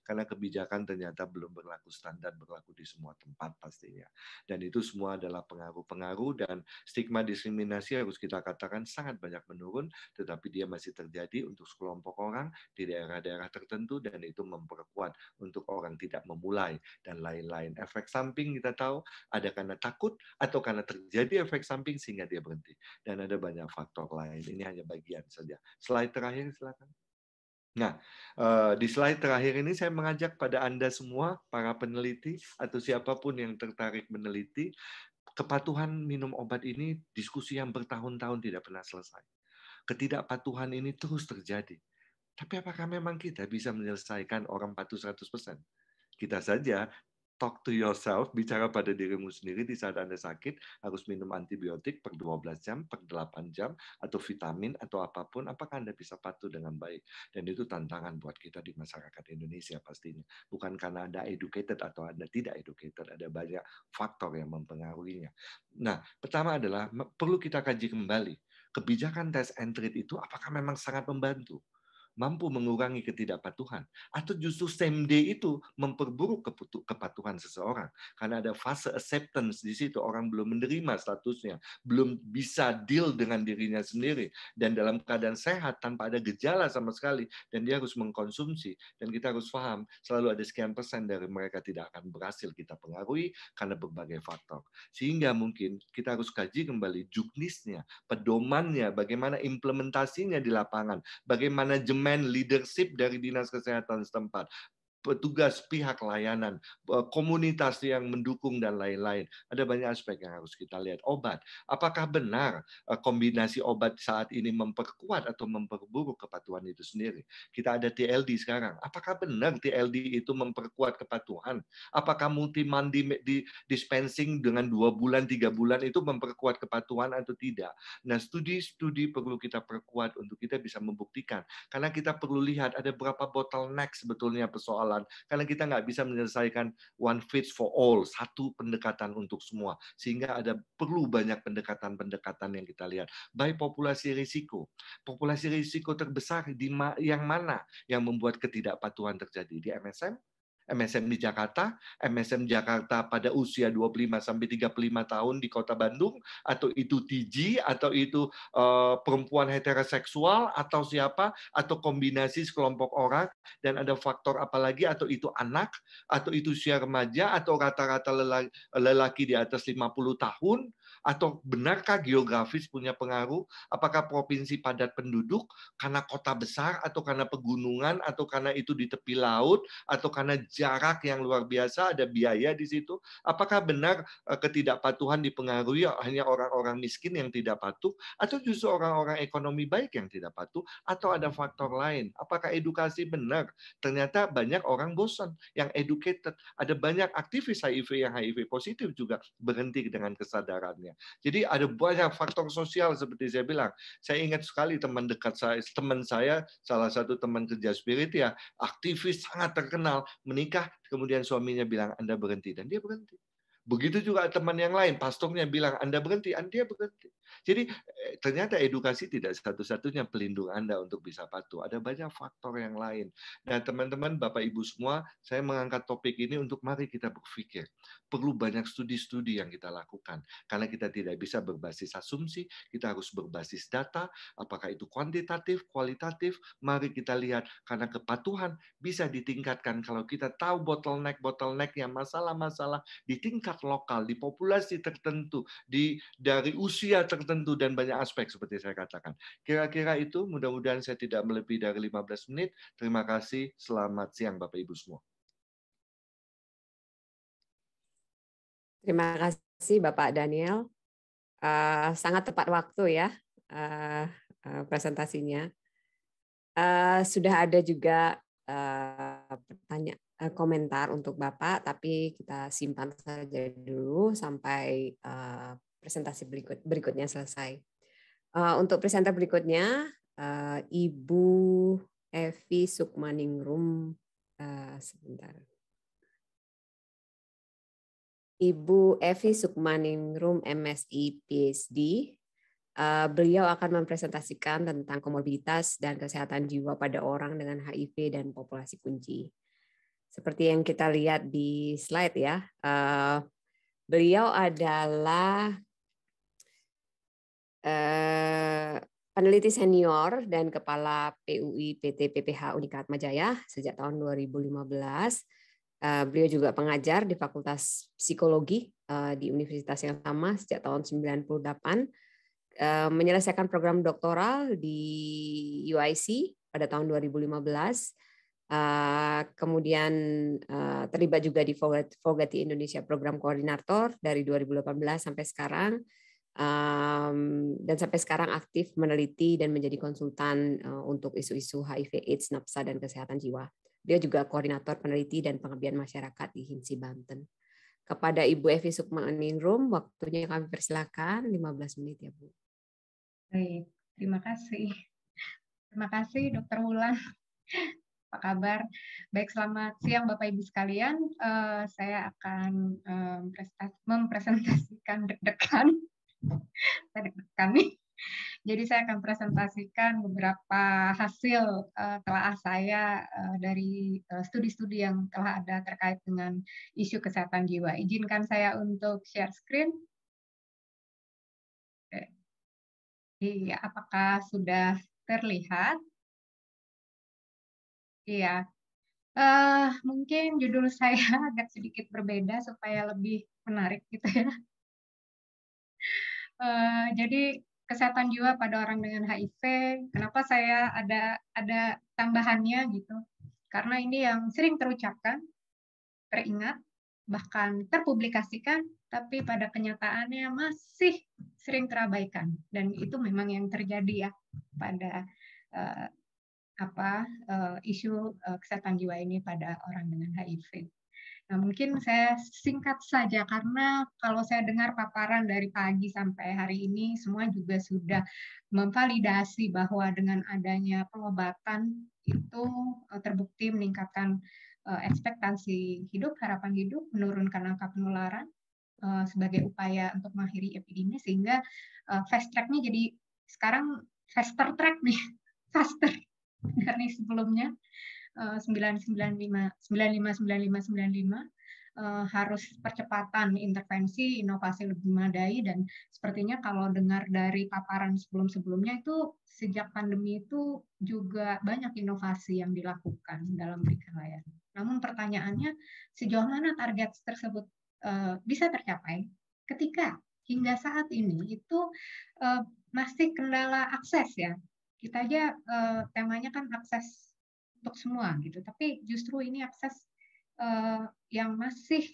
karena kebijakan ternyata belum berlaku standar, berlaku di semua tempat pastinya. Dan itu semua adalah pengaruh-pengaruh, dan stigma diskriminasi harus kita katakan sangat banyak menurun, tetapi dia masih terjadi untuk sekelompok orang di daerah-daerah tertentu, dan itu memperkuat untuk orang tidak memulai dan lain-lain. Efek samping kita tahu ada karena takut atau karena terjadi efek samping sehingga dia berhenti, dan ada banyak faktor lain. Ini hanya bagian saja. Slide terakhir silakan. Nah, di slide terakhir ini saya mengajak pada Anda semua, para peneliti atau siapapun yang tertarik meneliti, kepatuhan minum obat ini diskusi yang bertahun-tahun tidak pernah selesai. Ketidakpatuhan ini terus terjadi. Tapi apakah memang kita bisa menyelesaikan orang patuh 100%? Kita saja talk to yourself, bicara pada dirimu sendiri di saat Anda sakit, harus minum antibiotik per 12 jam, per 8 jam, atau vitamin, atau apapun, apakah Anda bisa patuh dengan baik? Dan itu tantangan buat kita di masyarakat Indonesia pastinya. Bukan karena Anda educated atau Anda tidak educated, ada banyak faktor yang mempengaruhinya. Nah, pertama adalah perlu kita kaji kembali. Kebijakan test and treat itu apakah memang sangat membantu? Mampu mengurangi ketidakpatuhan, atau justru same day itu memperburuk kepatuhan seseorang karena ada fase acceptance di situ, orang belum menerima statusnya, belum bisa deal dengan dirinya sendiri, dan dalam keadaan sehat tanpa ada gejala sama sekali, dan dia harus mengkonsumsi. Dan kita harus paham selalu ada sekian persen dari mereka tidak akan berhasil kita pengaruhi karena berbagai faktor, sehingga mungkin kita harus kaji kembali juknisnya, pedomannya, bagaimana implementasinya di lapangan, bagaimana leadership dari dinas kesehatan setempat, petugas pihak layanan, komunitas yang mendukung, dan lain-lain. Ada banyak aspek yang harus kita lihat. Obat, apakah benar kombinasi obat saat ini memperkuat atau memperburuk kepatuhan itu sendiri? Kita ada TLD sekarang. Apakah benar TLD itu memperkuat kepatuhan? Apakah multi-month dispensing dengan 2 bulan, 3 bulan itu memperkuat kepatuhan atau tidak? Nah, studi-studi perlu kita perkuat untuk kita bisa membuktikan. Karena kita perlu lihat ada berapa bottleneck sebetulnya persoalan, karena kita nggak bisa menyelesaikan one fits for all, satu pendekatan untuk semua, sehingga ada perlu banyak pendekatan-pendekatan yang kita lihat. Baik populasi risiko terbesar yang mana yang membuat ketidakpatuhan terjadi? Di MSM di Jakarta, MSM Jakarta pada usia 25-35 tahun di Kota Bandung, atau itu TG, atau itu perempuan heteroseksual, atau siapa, atau kombinasi sekelompok orang, dan ada faktor apa lagi, atau itu anak, atau itu usia remaja, atau rata-rata lelaki di atas 50 tahun, atau benarkah geografis punya pengaruh? Apakah provinsi padat penduduk, karena kota besar, atau karena pegunungan, atau karena itu di tepi laut, atau karena jarak yang luar biasa, ada biaya di situ? Apakah benar ketidakpatuhan dipengaruhi hanya orang-orang miskin yang tidak patuh, atau justru orang-orang ekonomi baik yang tidak patuh, atau ada faktor lain? Apakah edukasi benar? Ternyata banyak orang bosan yang educated. Ada banyak aktivis HIV yang HIV positif juga berhenti dengan kesadarannya. Jadi ada banyak faktor sosial seperti saya bilang. Saya ingat sekali teman dekat saya, salah satu teman kerja spirit ya, aktivis sangat terkenal, menikah, kemudian suaminya bilang, Anda berhenti, dan dia berhenti. Begitu juga teman yang lain, pastornya bilang, Anda berhenti, dan dia berhenti. Jadi ternyata edukasi tidak satu-satunya pelindung Anda untuk bisa patuh. Ada banyak faktor yang lain. Nah, teman-teman, Bapak Ibu semua, saya mengangkat topik ini untuk mari kita berpikir. Perlu banyak studi-studi yang kita lakukan. Karena kita tidak bisa berbasis asumsi, kita harus berbasis data, apakah itu kuantitatif, kualitatif, mari kita lihat. Karena kepatuhan bisa ditingkatkan kalau kita tahu bottleneck-bottlenecknya, masalah-masalah di tingkat lokal, di populasi tertentu, dari usia tertentu dan banyak aspek seperti saya katakan. Kira-kira itu, mudah-mudahan saya tidak melebihi dari 15 menit. Terima kasih, selamat siang Bapak Ibu semua. Terima kasih Bapak Daniel. Sangat tepat waktu ya presentasinya. Sudah ada juga komentar untuk Bapak, tapi kita simpan saja dulu sampai presentasi berikutnya selesai. Untuk presenter berikutnya, Ibu Evi Sukmaningrum. Sebentar. Ibu Evi Sukmaningrum, MSI PhD. Beliau akan mempresentasikan tentang komorbiditas dan kesehatan jiwa pada orang dengan HIV dan populasi kunci. Seperti yang kita lihat di slide ya, beliau adalah peneliti senior dan kepala PUI PT PPH Unika Atmajaya sejak tahun 2015. Beliau juga pengajar di Fakultas Psikologi di universitas yang sama sejak tahun 98. Menyelesaikan program doktoral di UIC pada tahun 2015. Kemudian terlibat juga di Fogati Indonesia Program Koordinator dari 2018 sampai sekarang. Dan sampai sekarang aktif meneliti dan menjadi konsultan untuk isu-isu HIV, AIDS, nafsa, dan kesehatan jiwa. Dia juga koordinator peneliti dan pengabdian masyarakat di HIMSI Banten. Kepada Ibu Evi Sukmaningrum, waktunya kami persilakan 15 menit ya Bu. Baik, terima kasih. Terima kasih Dr. Wulan. Apa kabar? Baik, selamat siang Bapak Ibu sekalian. Saya akan mempresentasikan deg-degan. Jadi saya akan presentasikan beberapa hasil telah saya dari studi-studi yang telah ada terkait dengan isu kesehatan jiwa. Izinkan saya untuk share screen. Iya, apakah sudah terlihat? Iya. Mungkin judul saya agak sedikit berbeda supaya lebih menarik gitu ya. Jadi kesehatan jiwa pada orang dengan HIV. Kenapa saya ada tambahannya gitu? Karena ini yang sering terucapkan, teringat, bahkan terpublikasikan, tapi pada kenyataannya masih sering terabaikan. Dan itu memang yang terjadi ya pada isu kesehatan jiwa ini pada orang dengan HIV. Nah, mungkin saya singkat saja karena kalau saya dengar paparan dari pagi sampai hari ini semua juga sudah memvalidasi bahwa dengan adanya pengobatan itu terbukti meningkatkan ekspektasi hidup, harapan hidup, menurunkan angka penularan sebagai upaya untuk mengakhiri epidemi, sehingga fast track-nya jadi sekarang faster track nih, faster dari sebelumnya. 95 harus percepatan intervensi, inovasi lebih memadai, dan sepertinya kalau dengar dari paparan sebelum-sebelumnya itu sejak pandemi itu juga banyak inovasi yang dilakukan dalam berikan layanan. Namun pertanyaannya sejauh mana target tersebut bisa tercapai ketika hingga saat ini itu masih kendala akses ya. Kita aja temanya kan akses untuk semua gitu, tapi justru ini akses yang masih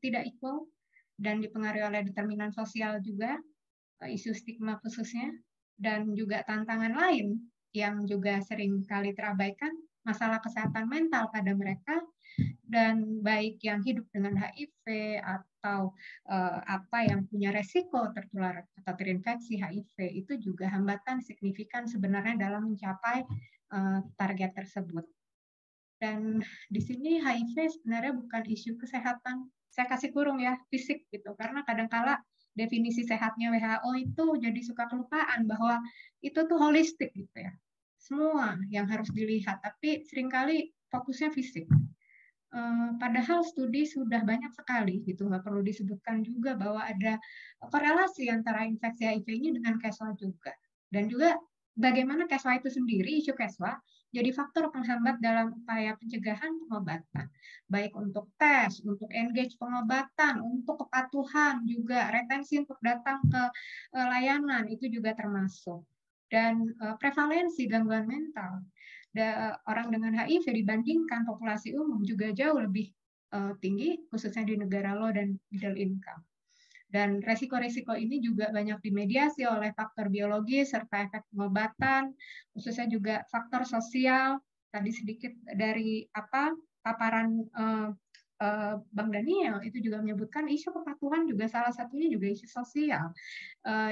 tidak equal dan dipengaruhi oleh determinan sosial juga, isu stigma khususnya, dan juga tantangan lain yang juga sering kali terabaikan, masalah kesehatan mental pada mereka, dan baik yang hidup dengan HIV atau yang punya resiko tertular atau terinfeksi HIV, itu juga hambatan signifikan sebenarnya dalam mencapai target tersebut. Dan di sini HIV sebenarnya bukan isu kesehatan, saya kasih kurung ya, fisik gitu, karena kadang-kala definisi sehatnya WHO itu jadi suka kelupaan bahwa itu tuh holistik gitu ya. Semua yang harus dilihat, tapi seringkali fokusnya fisik. Padahal studi sudah banyak sekali gitu, nggak perlu disebutkan juga bahwa ada korelasi antara infeksi HIV ini dengan keswa juga. Dan juga bagaimana keswa itu sendiri, isu keswa, jadi faktor penghambat dalam upaya pencegahan pengobatan. Baik untuk tes, untuk engage pengobatan, untuk kepatuhan juga, retensi untuk datang ke layanan, itu juga termasuk. Dan prevalensi gangguan mental. Orang dengan HIV dibandingkan populasi umum juga jauh lebih tinggi, khususnya di negara low dan middle income. Dan resiko-resiko ini juga banyak dimediasi oleh faktor biologis serta efek pengobatan, khususnya juga faktor sosial. Tadi sedikit dari paparan Bang Daniel itu juga menyebutkan isu kepatuhan juga salah satunya juga isu sosial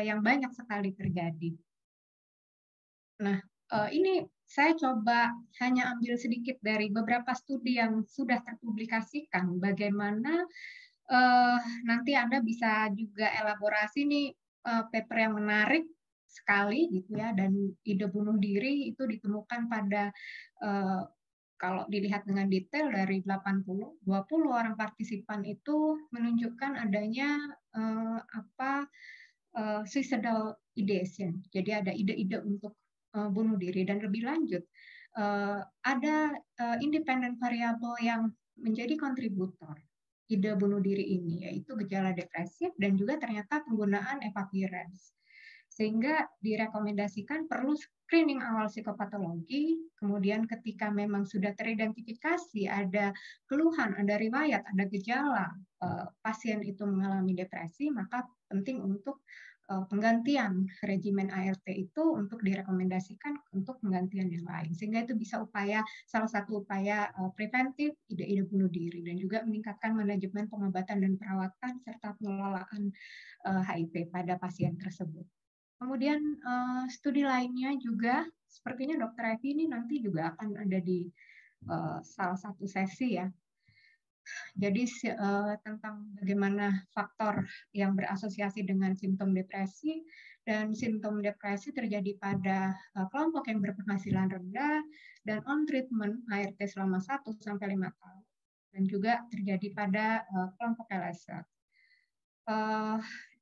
yang banyak sekali terjadi. Nah, ini saya coba hanya ambil sedikit dari beberapa studi yang sudah terpublikasikan, bagaimana nanti Anda bisa juga elaborasi nih paper yang menarik sekali gitu ya, dan ide bunuh diri itu ditemukan pada kalau dilihat dengan detail dari 20 orang partisipan itu menunjukkan adanya suicidal ideation. Jadi ada ide-ide untuk bunuh diri, dan lebih lanjut ada independent variable yang menjadi kontributor ide bunuh diri ini, yaitu gejala depresif dan juga ternyata penggunaan evapirense. Sehingga direkomendasikan perlu screening awal psikopatologi, kemudian ketika memang sudah teridentifikasi ada keluhan, ada riwayat, ada gejala pasien itu mengalami depresi, maka penting untuk penggantian regimen ART itu untuk direkomendasikan untuk penggantian yang lain, sehingga itu bisa salah satu upaya preventif ide-ide bunuh diri, dan juga meningkatkan manajemen pengobatan dan perawatan serta pengelolaan HIV pada pasien tersebut. Kemudian studi lainnya juga sepertinya Dr. Evi ini nanti juga akan ada di salah satu sesi ya. Jadi tentang bagaimana faktor yang berasosiasi dengan simptom depresi, dan simptom depresi terjadi pada kelompok yang berpenghasilan rendah dan on treatment ART selama 1-5 tahun, dan juga terjadi pada kelompok LSA.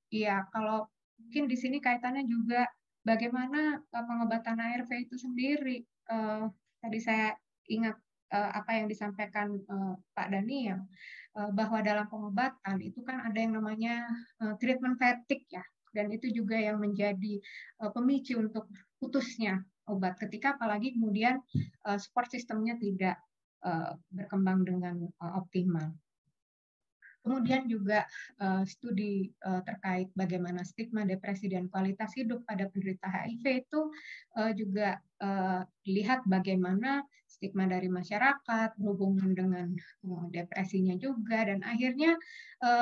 Ya, kalau mungkin di sini kaitannya juga bagaimana pengobatan ARV itu sendiri. Tadi saya ingat apa yang disampaikan Pak Daniel, bahwa dalam pengobatan itu kan ada yang namanya treatment fatigue ya, dan itu juga yang menjadi pemicu untuk putusnya obat ketika apalagi kemudian support sistemnya tidak berkembang dengan optimal. Kemudian juga studi terkait bagaimana stigma depresi dan kualitas hidup pada penderita HIV itu juga dilihat bagaimana stigma dari masyarakat berhubungan dengan depresinya juga, dan akhirnya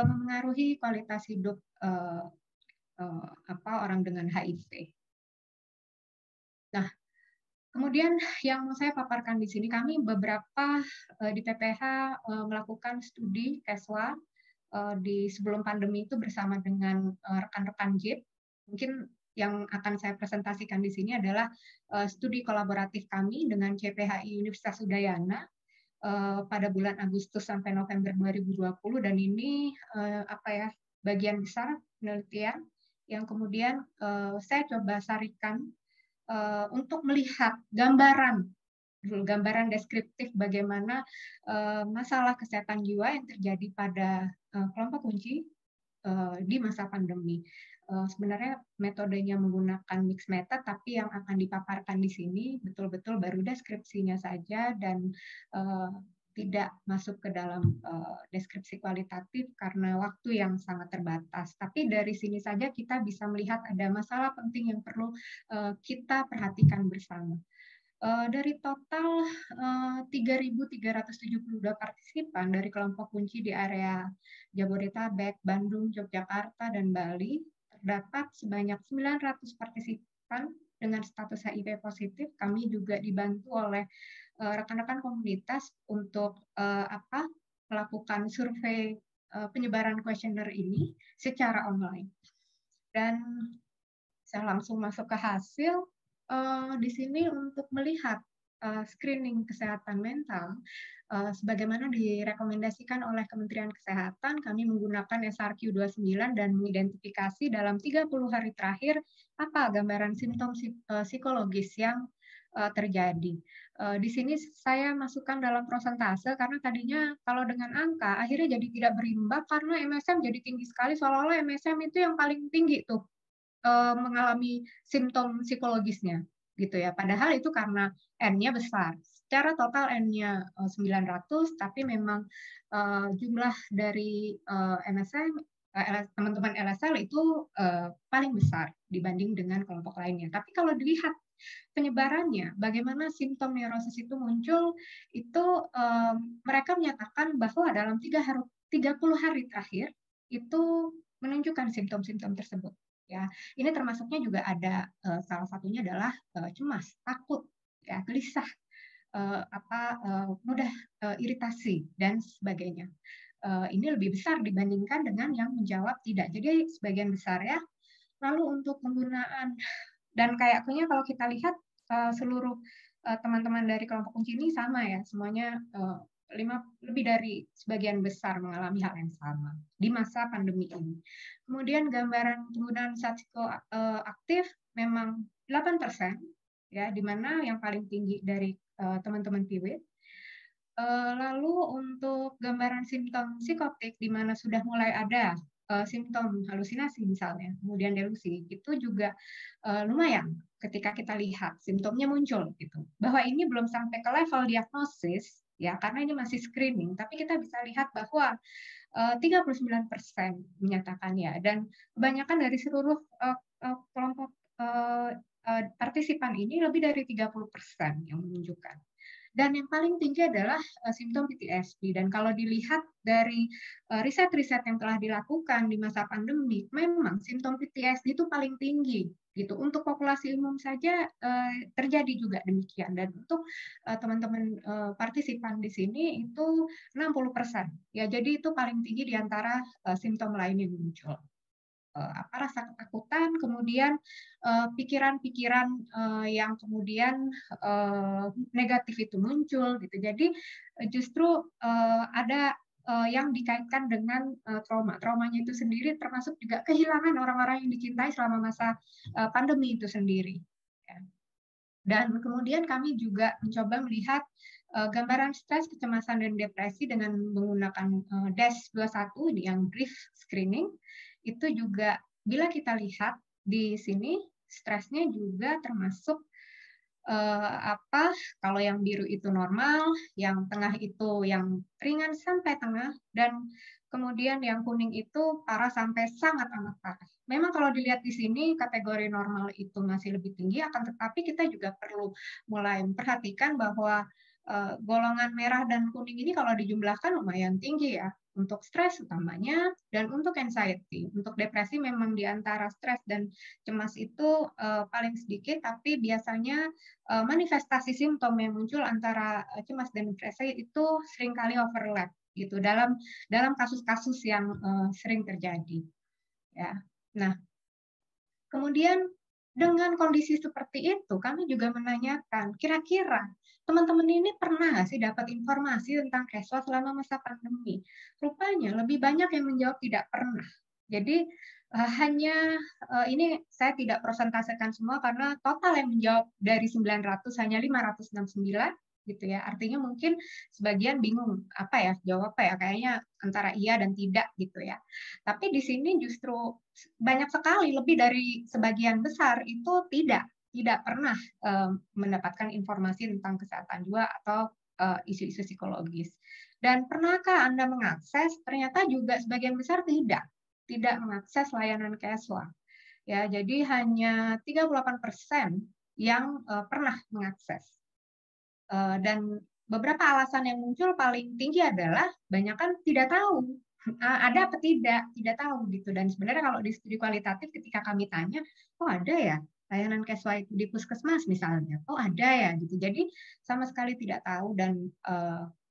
memengaruhi kualitas hidup orang dengan HIV. Nah, kemudian yang saya paparkan di sini, kami beberapa di PPH melakukan studi keswa di sebelum pandemi itu bersama dengan rekan-rekan JIP. Mungkin yang akan saya presentasikan di sini adalah studi kolaboratif kami dengan CPHI Universitas Udayana pada bulan Agustus sampai November 2020, dan ini bagian besar penelitian yang kemudian saya coba sarikan untuk melihat gambaran deskriptif bagaimana masalah kesehatan jiwa yang terjadi pada kelompok kunci di masa pandemi. Sebenarnya metodenya menggunakan mixed method, tapi yang akan dipaparkan di sini betul-betul baru deskripsinya saja dan tidak masuk ke dalam deskripsi kualitatif karena waktu yang sangat terbatas. Tapi dari sini saja kita bisa melihat ada masalah penting yang perlu kita perhatikan bersama. Dari total 3.372 partisipan dari kelompok kunci di area Jabodetabek, Bandung, Yogyakarta, dan Bali, terdapat sebanyak 900 partisipan dengan status HIV positif. Kami juga dibantu oleh rekan-rekan komunitas untuk melakukan survei penyebaran kuesioner ini secara online. Dan saya langsung masuk ke hasil di sini untuk melihat screening kesehatan mental sebagaimana direkomendasikan oleh Kementerian Kesehatan. Kami menggunakan SRQ 29 dan mengidentifikasi dalam 30 hari terakhir apa gambaran simptom psikologis yang terjadi. Di sini saya masukkan dalam prosentase karena tadinya kalau dengan angka akhirnya jadi tidak berimbang karena MSM jadi tinggi sekali, seolah-olah MSM itu yang paling tinggi tuh mengalami simptom psikologisnya gitu ya. Padahal itu karena N-nya besar. Secara total N-nya 900, tapi memang jumlah dari MSM teman-teman LSL itu paling besar dibanding dengan kelompok lainnya. Tapi kalau dilihat penyebarannya, bagaimana simptom neurosis itu muncul, itu mereka menyatakan bahwa dalam 30 hari terakhir itu menunjukkan simptom-simptom tersebut. Ya, ini termasuknya juga ada salah satunya adalah cemas, takut, ya, gelisah, mudah iritasi dan sebagainya. Ini lebih besar dibandingkan dengan yang menjawab tidak. Jadi sebagian besar ya. Lalu untuk penggunaan dan kayaknya kalau kita lihat seluruh teman-teman dari kelompok kunci ini sama ya, semuanya lebih dari sebagian besar mengalami hal yang sama di masa pandemi ini. Kemudian gambaran penggunaan zat psikoaktif memang 8%, ya, di mana yang paling tinggi dari teman-teman PIWID. Lalu untuk gambaran simptom psikotik di mana sudah mulai ada simptom halusinasi misalnya, kemudian delusi, itu juga lumayan ketika kita lihat simptomnya muncul gitu. Bahwa ini belum sampai ke level diagnosis ya, karena ini masih screening, tapi kita bisa lihat bahwa 39% menyatakan ya, dan kebanyakan dari seluruh kelompok partisipan ini lebih dari 30% yang menunjukkan. Dan yang paling tinggi adalah simptom PTSD. Dan kalau dilihat dari riset-riset yang telah dilakukan di masa pandemi, memang simptom PTSD itu paling tinggi. Gitu. Untuk populasi umum saja terjadi juga demikian. Dan untuk teman-teman partisipan di sini itu 60%. Ya, jadi itu paling tinggi di antara simptom lain yang muncul. Rasa ketakutan, kemudian pikiran-pikiran yang kemudian negatif itu muncul gitu. Jadi justru ada yang dikaitkan dengan trauma. Traumanya itu sendiri termasuk juga kehilangan orang-orang yang dicintai selama masa pandemi itu sendiri. Dan kemudian kami juga mencoba melihat gambaran stres, kecemasan, dan depresi dengan menggunakan DASH21 yang brief screening. Itu juga bila kita lihat di sini stresnya juga termasuk kalau yang biru itu normal, yang tengah itu yang ringan sampai tengah, dan kemudian yang kuning itu parah sampai sangat amat parah. Memang kalau dilihat di sini kategori normal itu masih lebih tinggi, akan tetapi kita juga perlu mulai memperhatikan bahwa golongan merah dan kuning ini kalau dijumlahkan lumayan tinggi ya, untuk stres utamanya dan untuk anxiety. Untuk depresi memang di antara stres dan cemas itu paling sedikit, tapi biasanya manifestasi simptom yang muncul antara cemas dan depresi itu seringkali overlap gitu dalam kasus-kasus yang sering terjadi. Ya. Nah, kemudian dengan kondisi seperti itu, kami juga menanyakan, kira-kira teman-teman ini pernah nggak sih dapat informasi tentang casual selama masa pandemi? Rupanya lebih banyak yang menjawab tidak pernah. Jadi ini saya tidak persentasekan semua karena total yang menjawab dari 900 hanya 569 gitu ya. Artinya mungkin sebagian bingung jawab apa ya, kayaknya antara iya dan tidak gitu ya. Tapi di sini justru banyak sekali, lebih dari sebagian besar itu tidak pernah mendapatkan informasi tentang kesehatan jiwa atau isu-isu psikologis. Dan pernahkah Anda mengakses? Ternyata juga sebagian besar tidak mengakses layanan casual. Ya, jadi hanya 38% yang pernah mengakses. Dan beberapa alasan yang muncul paling tinggi adalah banyak kan tidak tahu ada apa tidak tahu gitu. Dan sebenarnya kalau di studi kualitatif ketika kami tanya, oh ada ya layanan casual di puskesmas misalnya, oh ada ya gitu. Jadi sama sekali tidak tahu dan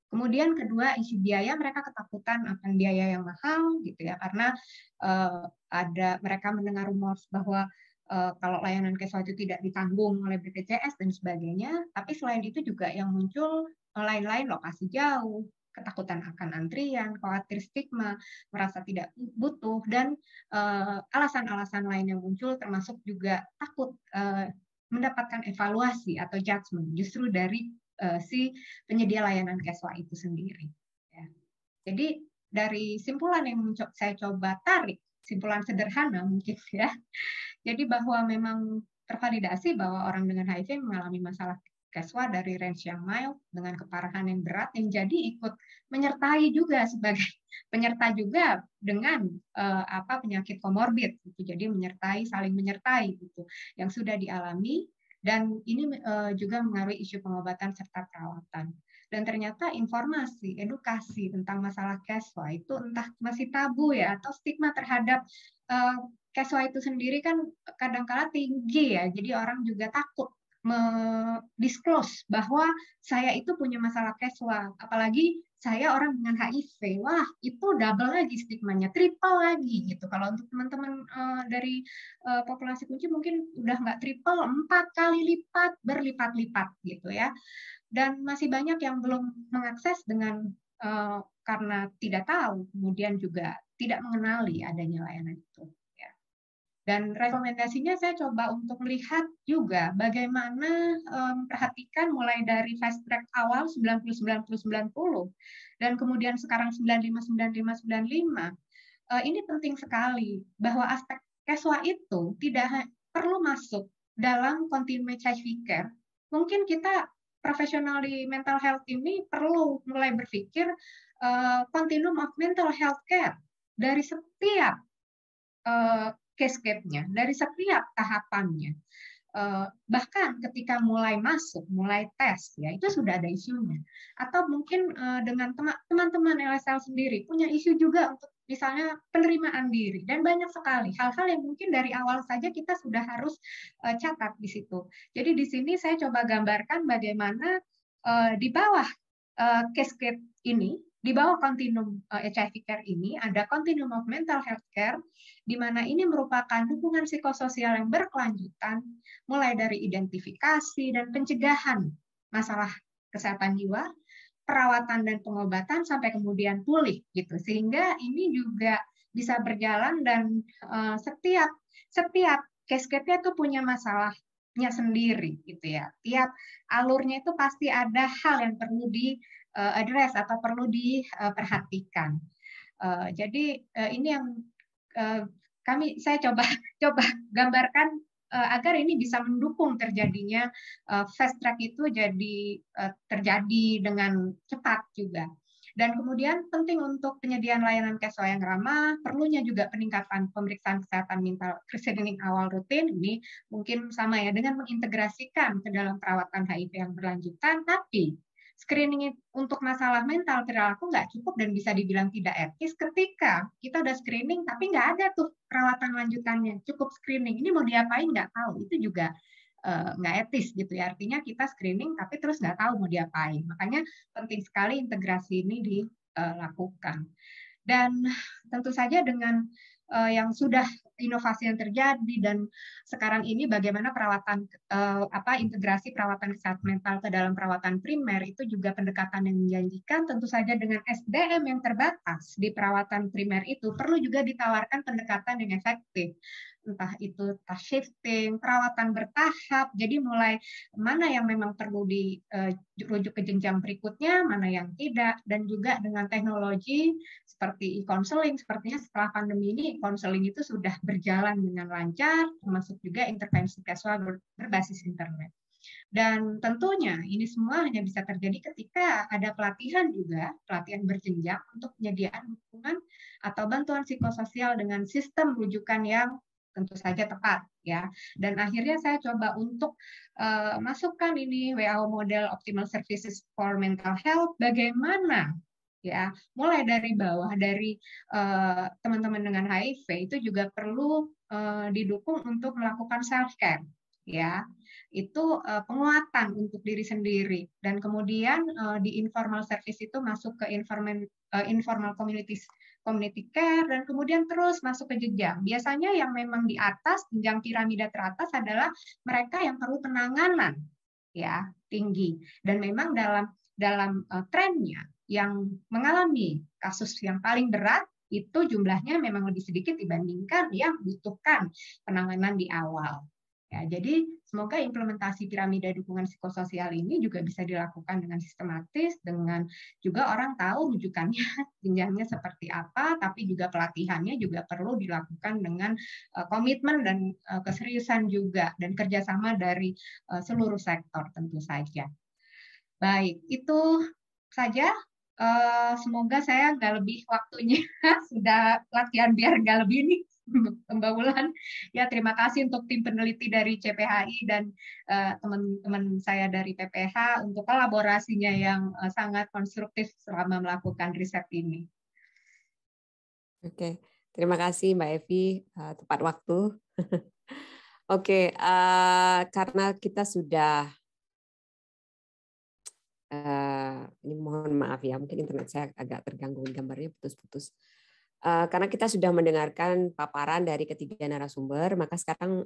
Kemudian kedua, isu biaya, mereka ketakutan akan biaya yang mahal gitu ya, karena mereka mendengar rumor bahwa kalau layanan casual itu tidak ditanggung oleh BPJS dan sebagainya. Tapi selain itu juga yang muncul lain-lain, lokasi jauh, ketakutan akan antrian, khawatir stigma, merasa tidak butuh, dan alasan-alasan lain yang muncul termasuk juga takut mendapatkan evaluasi atau judgement justru dari si penyedia layanan casual itu sendiri. Ya. Jadi dari simpulan yang saya coba tarik, simpulan sederhana mungkin ya, jadi bahwa memang tervalidasi bahwa orang dengan HIV mengalami masalah casual dari range yang mild dengan keparahan yang berat, yang jadi ikut menyertai juga sebagai penyerta juga dengan penyakit komorbid, gitu. Jadi saling menyertai gitu, yang sudah dialami, dan ini juga mengaruhi isu pengobatan serta perawatan. Dan ternyata informasi, edukasi tentang masalah casual itu entah masih tabu ya, atau stigma terhadap casual itu sendiri kan kadang-kala tinggi ya, jadi orang juga takut disclose bahwa saya itu punya masalah casual, apalagi saya orang dengan HIV. Wah, itu double lagi stigmanya, triple lagi gitu. Kalau untuk teman-teman dari populasi kunci mungkin udah nggak triple, 4 kali lipat, berlipat-lipat gitu ya. Dan masih banyak yang belum mengakses karena tidak tahu, kemudian juga tidak mengenali adanya layanan itu. Dan rekomendasinya saya coba untuk melihat juga bagaimana memperhatikan mulai dari fast track awal 90-90-90 dan kemudian sekarang 95-95-95. Ini penting sekali bahwa aspek casual itu tidak perlu masuk dalam continuum HIV care. Mungkin kita profesional di mental health ini perlu mulai berpikir continuum of mental health care dari setiap cascade-nya, dari setiap tahapannya. Bahkan ketika mulai tes, ya itu sudah ada isunya. Atau mungkin dengan teman-teman LSL sendiri punya isu juga untuk misalnya penerimaan diri, dan banyak sekali hal-hal yang mungkin dari awal saja kita sudah harus catat di situ. Jadi di sini saya coba gambarkan bagaimana di bawah cascade ini, di bawah continuum HIV care ini ada continuum of mental health care, di mana ini merupakan dukungan psikososial yang berkelanjutan, mulai dari identifikasi dan pencegahan masalah kesehatan jiwa, perawatan dan pengobatan sampai kemudian pulih gitu. Sehingga ini juga bisa berjalan, dan setiap cascade-nya itu punya masalahnya sendiri gitu ya. Tiap alurnya itu pasti ada hal yang perlu di-address atau perlu diperhatikan. Jadi ini yang saya coba gambarkan agar ini bisa mendukung terjadinya fast track itu terjadi dengan cepat juga. Dan kemudian penting untuk penyediaan layanan casual yang ramah, perlunya juga peningkatan pemeriksaan kesehatan mental screening awal rutin. Ini mungkin sama ya dengan mengintegrasikan ke dalam perawatan HIV yang berlanjutan, tapi screening untuk masalah mental perilaku nggak cukup dan bisa dibilang tidak etis ketika kita udah screening tapi nggak ada tuh perawatan lanjutannya, cukup screening. Ini mau diapain nggak tahu, itu juga nggak etis gitu ya. Artinya kita screening tapi terus nggak tahu mau diapain. Makanya penting sekali integrasi ini dilakukan. Dan tentu saja dengan yang sudah inovasi yang terjadi dan sekarang ini bagaimana perawatan integrasi perawatan kesehatan mental ke dalam perawatan primer itu juga pendekatan yang menjanjikan. Tentu saja dengan SDM yang terbatas di perawatan primer itu perlu juga ditawarkan pendekatan yang efektif, entah itu task shifting, perawatan bertahap, jadi mulai mana yang memang perlu dirujuk ke jenjang berikutnya, mana yang tidak, dan juga dengan teknologi seperti e-counseling. Sepertinya setelah pandemi ini e-counseling itu sudah berjalan dengan lancar, termasuk juga intervensi casual berbasis internet. Dan tentunya ini semua hanya bisa terjadi ketika ada pelatihan berjenjang untuk penyediaan dukungan atau bantuan psikososial dengan sistem rujukan yang tentu saja tepat ya. Dan akhirnya saya coba untuk masukkan ini WHO model optimal services for mental health, bagaimana ya mulai dari bawah, dari teman-teman dengan HIV itu juga perlu didukung untuk melakukan self care ya, itu penguatan untuk diri sendiri, dan kemudian di informal service itu masuk ke informal community care, dan kemudian terus masuk ke jenjang. Biasanya yang memang di atas jenjang piramida teratas adalah mereka yang perlu penanganan ya tinggi, dan memang dalam trennya yang mengalami kasus yang paling berat itu jumlahnya memang lebih sedikit dibandingkan yang membutuhkan penanganan di awal. Ya, jadi semoga implementasi piramida dukungan psikososial ini juga bisa dilakukan dengan sistematis, dengan juga orang tahu rujukannya jenjangnya seperti apa, tapi juga pelatihannya juga perlu dilakukan dengan komitmen dan keseriusan juga, dan kerjasama dari seluruh sektor tentu saja. Baik, itu saja. Semoga saya nggak lebih waktunya, sudah latihan biar nggak lebih nih Mbak Wulan. Ya, terima kasih untuk tim peneliti dari CPHI dan teman-teman saya dari PPH untuk kolaborasinya yang sangat konstruktif selama melakukan riset ini. Oke, terima kasih Mbak Evi, tepat waktu. Oke, karena kita sudah ini mohon maaf ya, mungkin internet saya agak terganggu, gambarnya putus-putus. Karena kita sudah mendengarkan paparan dari ketiga narasumber, maka sekarang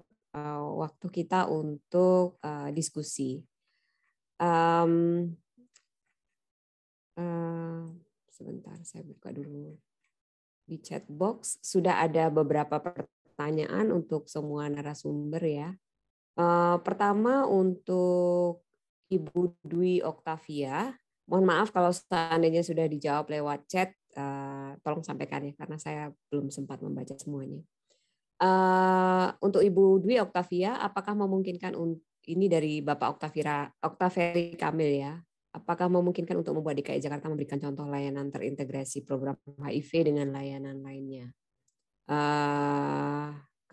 waktu kita untuk diskusi. Sebentar, saya buka dulu di chat box. Sudah ada beberapa pertanyaan untuk semua narasumber ya. Pertama untuk Ibu Dwi Oktavia, mohon maaf kalau seandainya sudah dijawab lewat chat, tolong sampaikan ya, karena saya belum sempat membaca semuanya. Untuk Ibu Dwi Oktavia, apakah memungkinkan, ini dari Bapak Oktaveri Kamil ya, apakah memungkinkan untuk membuat DKI Jakarta memberikan contoh layanan terintegrasi program HIV dengan layanan lainnya?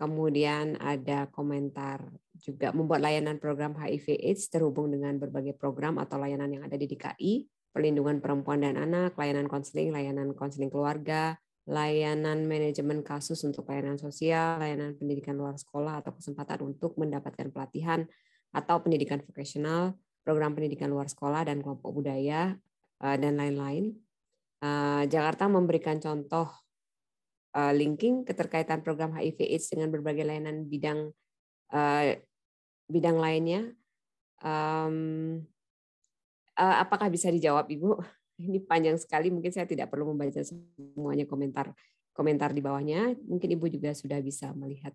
Kemudian ada komentar juga membuat layanan program HIV/AIDS terhubung dengan berbagai program atau layanan yang ada di DKI, perlindungan perempuan dan anak, layanan konseling keluarga, layanan manajemen kasus untuk pelayanan sosial, layanan pendidikan luar sekolah atau kesempatan untuk mendapatkan pelatihan atau pendidikan vokasional, program pendidikan luar sekolah dan kelompok budaya, dan lain-lain. Jakarta memberikan contoh linking keterkaitan program HIV/AIDS dengan berbagai layanan bidang lainnya. Apakah bisa dijawab, Ibu? Ini panjang sekali, mungkin saya tidak perlu membaca semuanya komentar di bawahnya. Mungkin Ibu juga sudah bisa melihat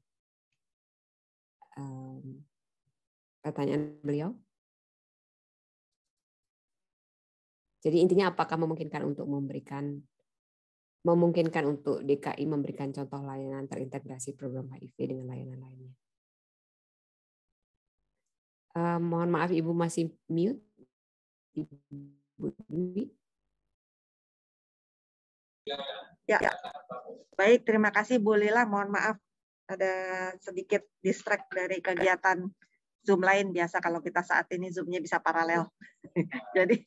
pertanyaan beliau. Jadi intinya apakah memungkinkan untuk DKI memberikan contoh layanan terintegrasi program HIV dengan layanan lainnya. Mohon maaf, Ibu masih mute. Ibu Dwi. Ya, baik, terima kasih Bu Lila. Mohon maaf, ada sedikit distract dari kegiatan Zoom lain. Biasa kalau kita saat ini Zoom-nya bisa paralel. Jadi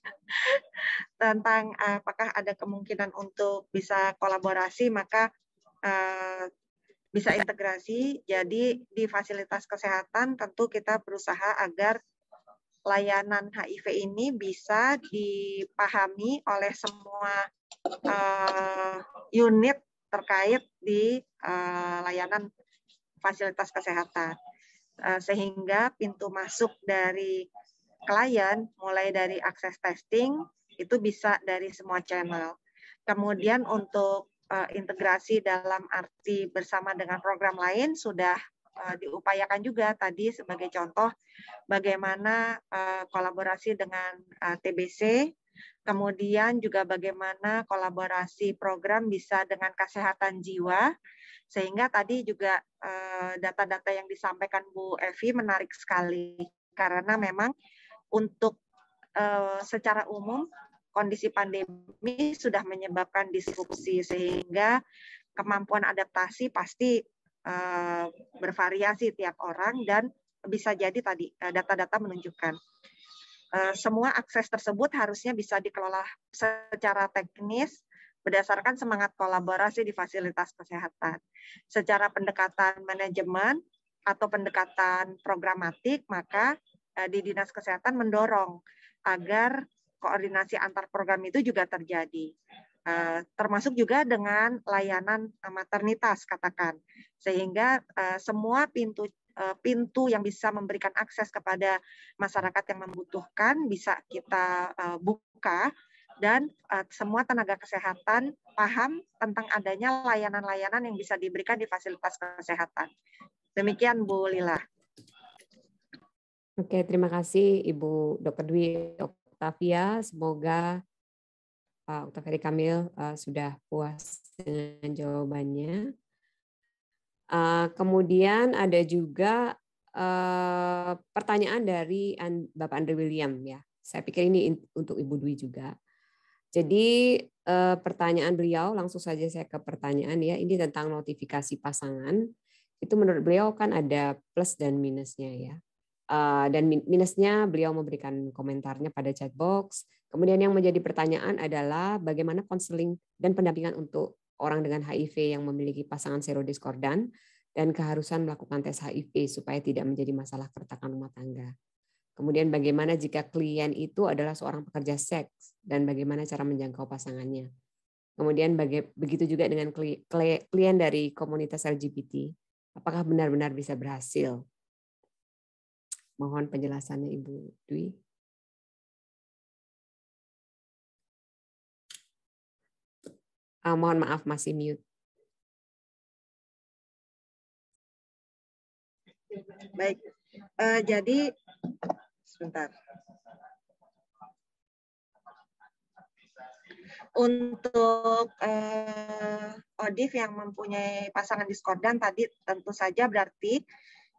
tentang apakah ada kemungkinan untuk bisa kolaborasi, maka bisa integrasi. Jadi di fasilitas kesehatan tentu kita berusaha agar layanan HIV ini bisa dipahami oleh semua unit terkait di layanan fasilitas kesehatan. Sehingga pintu masuk dari klien, mulai dari akses testing, itu bisa dari semua channel. Kemudian untuk integrasi dalam arti bersama dengan program lain sudah diupayakan juga tadi sebagai contoh bagaimana kolaborasi dengan TBC, kemudian juga bagaimana kolaborasi program bisa dengan kesehatan jiwa, sehingga tadi juga data-data yang disampaikan Bu Evi menarik sekali, karena memang untuk secara umum kondisi pandemi sudah menyebabkan disrupsi, sehingga kemampuan adaptasi pasti bervariasi tiap orang, dan bisa jadi tadi data-data menunjukkan semua akses tersebut harusnya bisa dikelola secara teknis berdasarkan semangat kolaborasi di fasilitas kesehatan. Secara pendekatan manajemen, atau pendekatan programatik, maka di Dinas Kesehatan mendorong agar koordinasi antar program itu juga terjadi. Termasuk juga dengan layanan maternitas katakan, sehingga semua pintu yang bisa memberikan akses kepada masyarakat yang membutuhkan bisa kita buka, dan semua tenaga kesehatan paham tentang adanya layanan-layanan yang bisa diberikan di fasilitas kesehatan. Demikian Bu Lila. Oke, terima kasih Ibu Dr. Dwi Oktavia. Semoga Pak Oktavia Kamil sudah puas dengan jawabannya. Kemudian ada juga pertanyaan dari Bapak Andre William ya. Saya pikir ini untuk Ibu Dwi juga. Jadi pertanyaan beliau, langsung saja saya ke pertanyaan ya. Ini tentang notifikasi pasangan. Itu menurut beliau kan ada plus dan minusnya ya. Dan minusnya beliau memberikan komentarnya pada chat box. Kemudian yang menjadi pertanyaan adalah bagaimana konseling dan pendampingan untuk orang dengan HIV yang memiliki pasangan serodiskordan dan keharusan melakukan tes HIV supaya tidak menjadi masalah keretakan rumah tangga. Kemudian bagaimana jika klien itu adalah seorang pekerja seks dan bagaimana cara menjangkau pasangannya. Kemudian begitu juga dengan klien dari komunitas LGBT. Apakah benar-benar bisa berhasil? Mohon penjelasannya Ibu Dwi. Mohon maaf masih mute. Baik, jadi sebentar. Untuk ODIF yang mempunyai pasangan diskordan tadi tentu saja berarti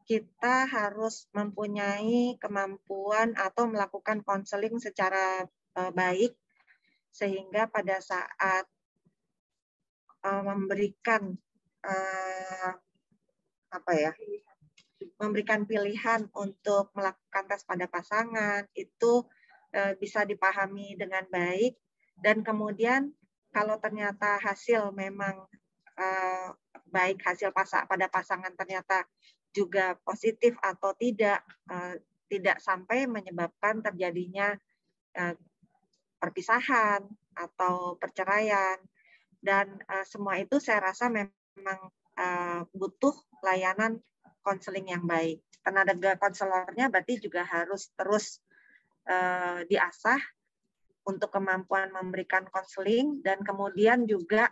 kita harus mempunyai kemampuan atau melakukan konseling secara baik sehingga pada saat memberikan memberikan pilihan untuk melakukan tes pada pasangan itu bisa dipahami dengan baik, dan kemudian kalau ternyata hasil memang baik hasil pada pasangan ternyata juga positif atau tidak sampai menyebabkan terjadinya perpisahan atau perceraian, dan semua itu saya rasa memang butuh layanan konseling yang baik. Tenaga konselornya berarti juga harus terus diasah untuk kemampuan memberikan konseling, dan kemudian juga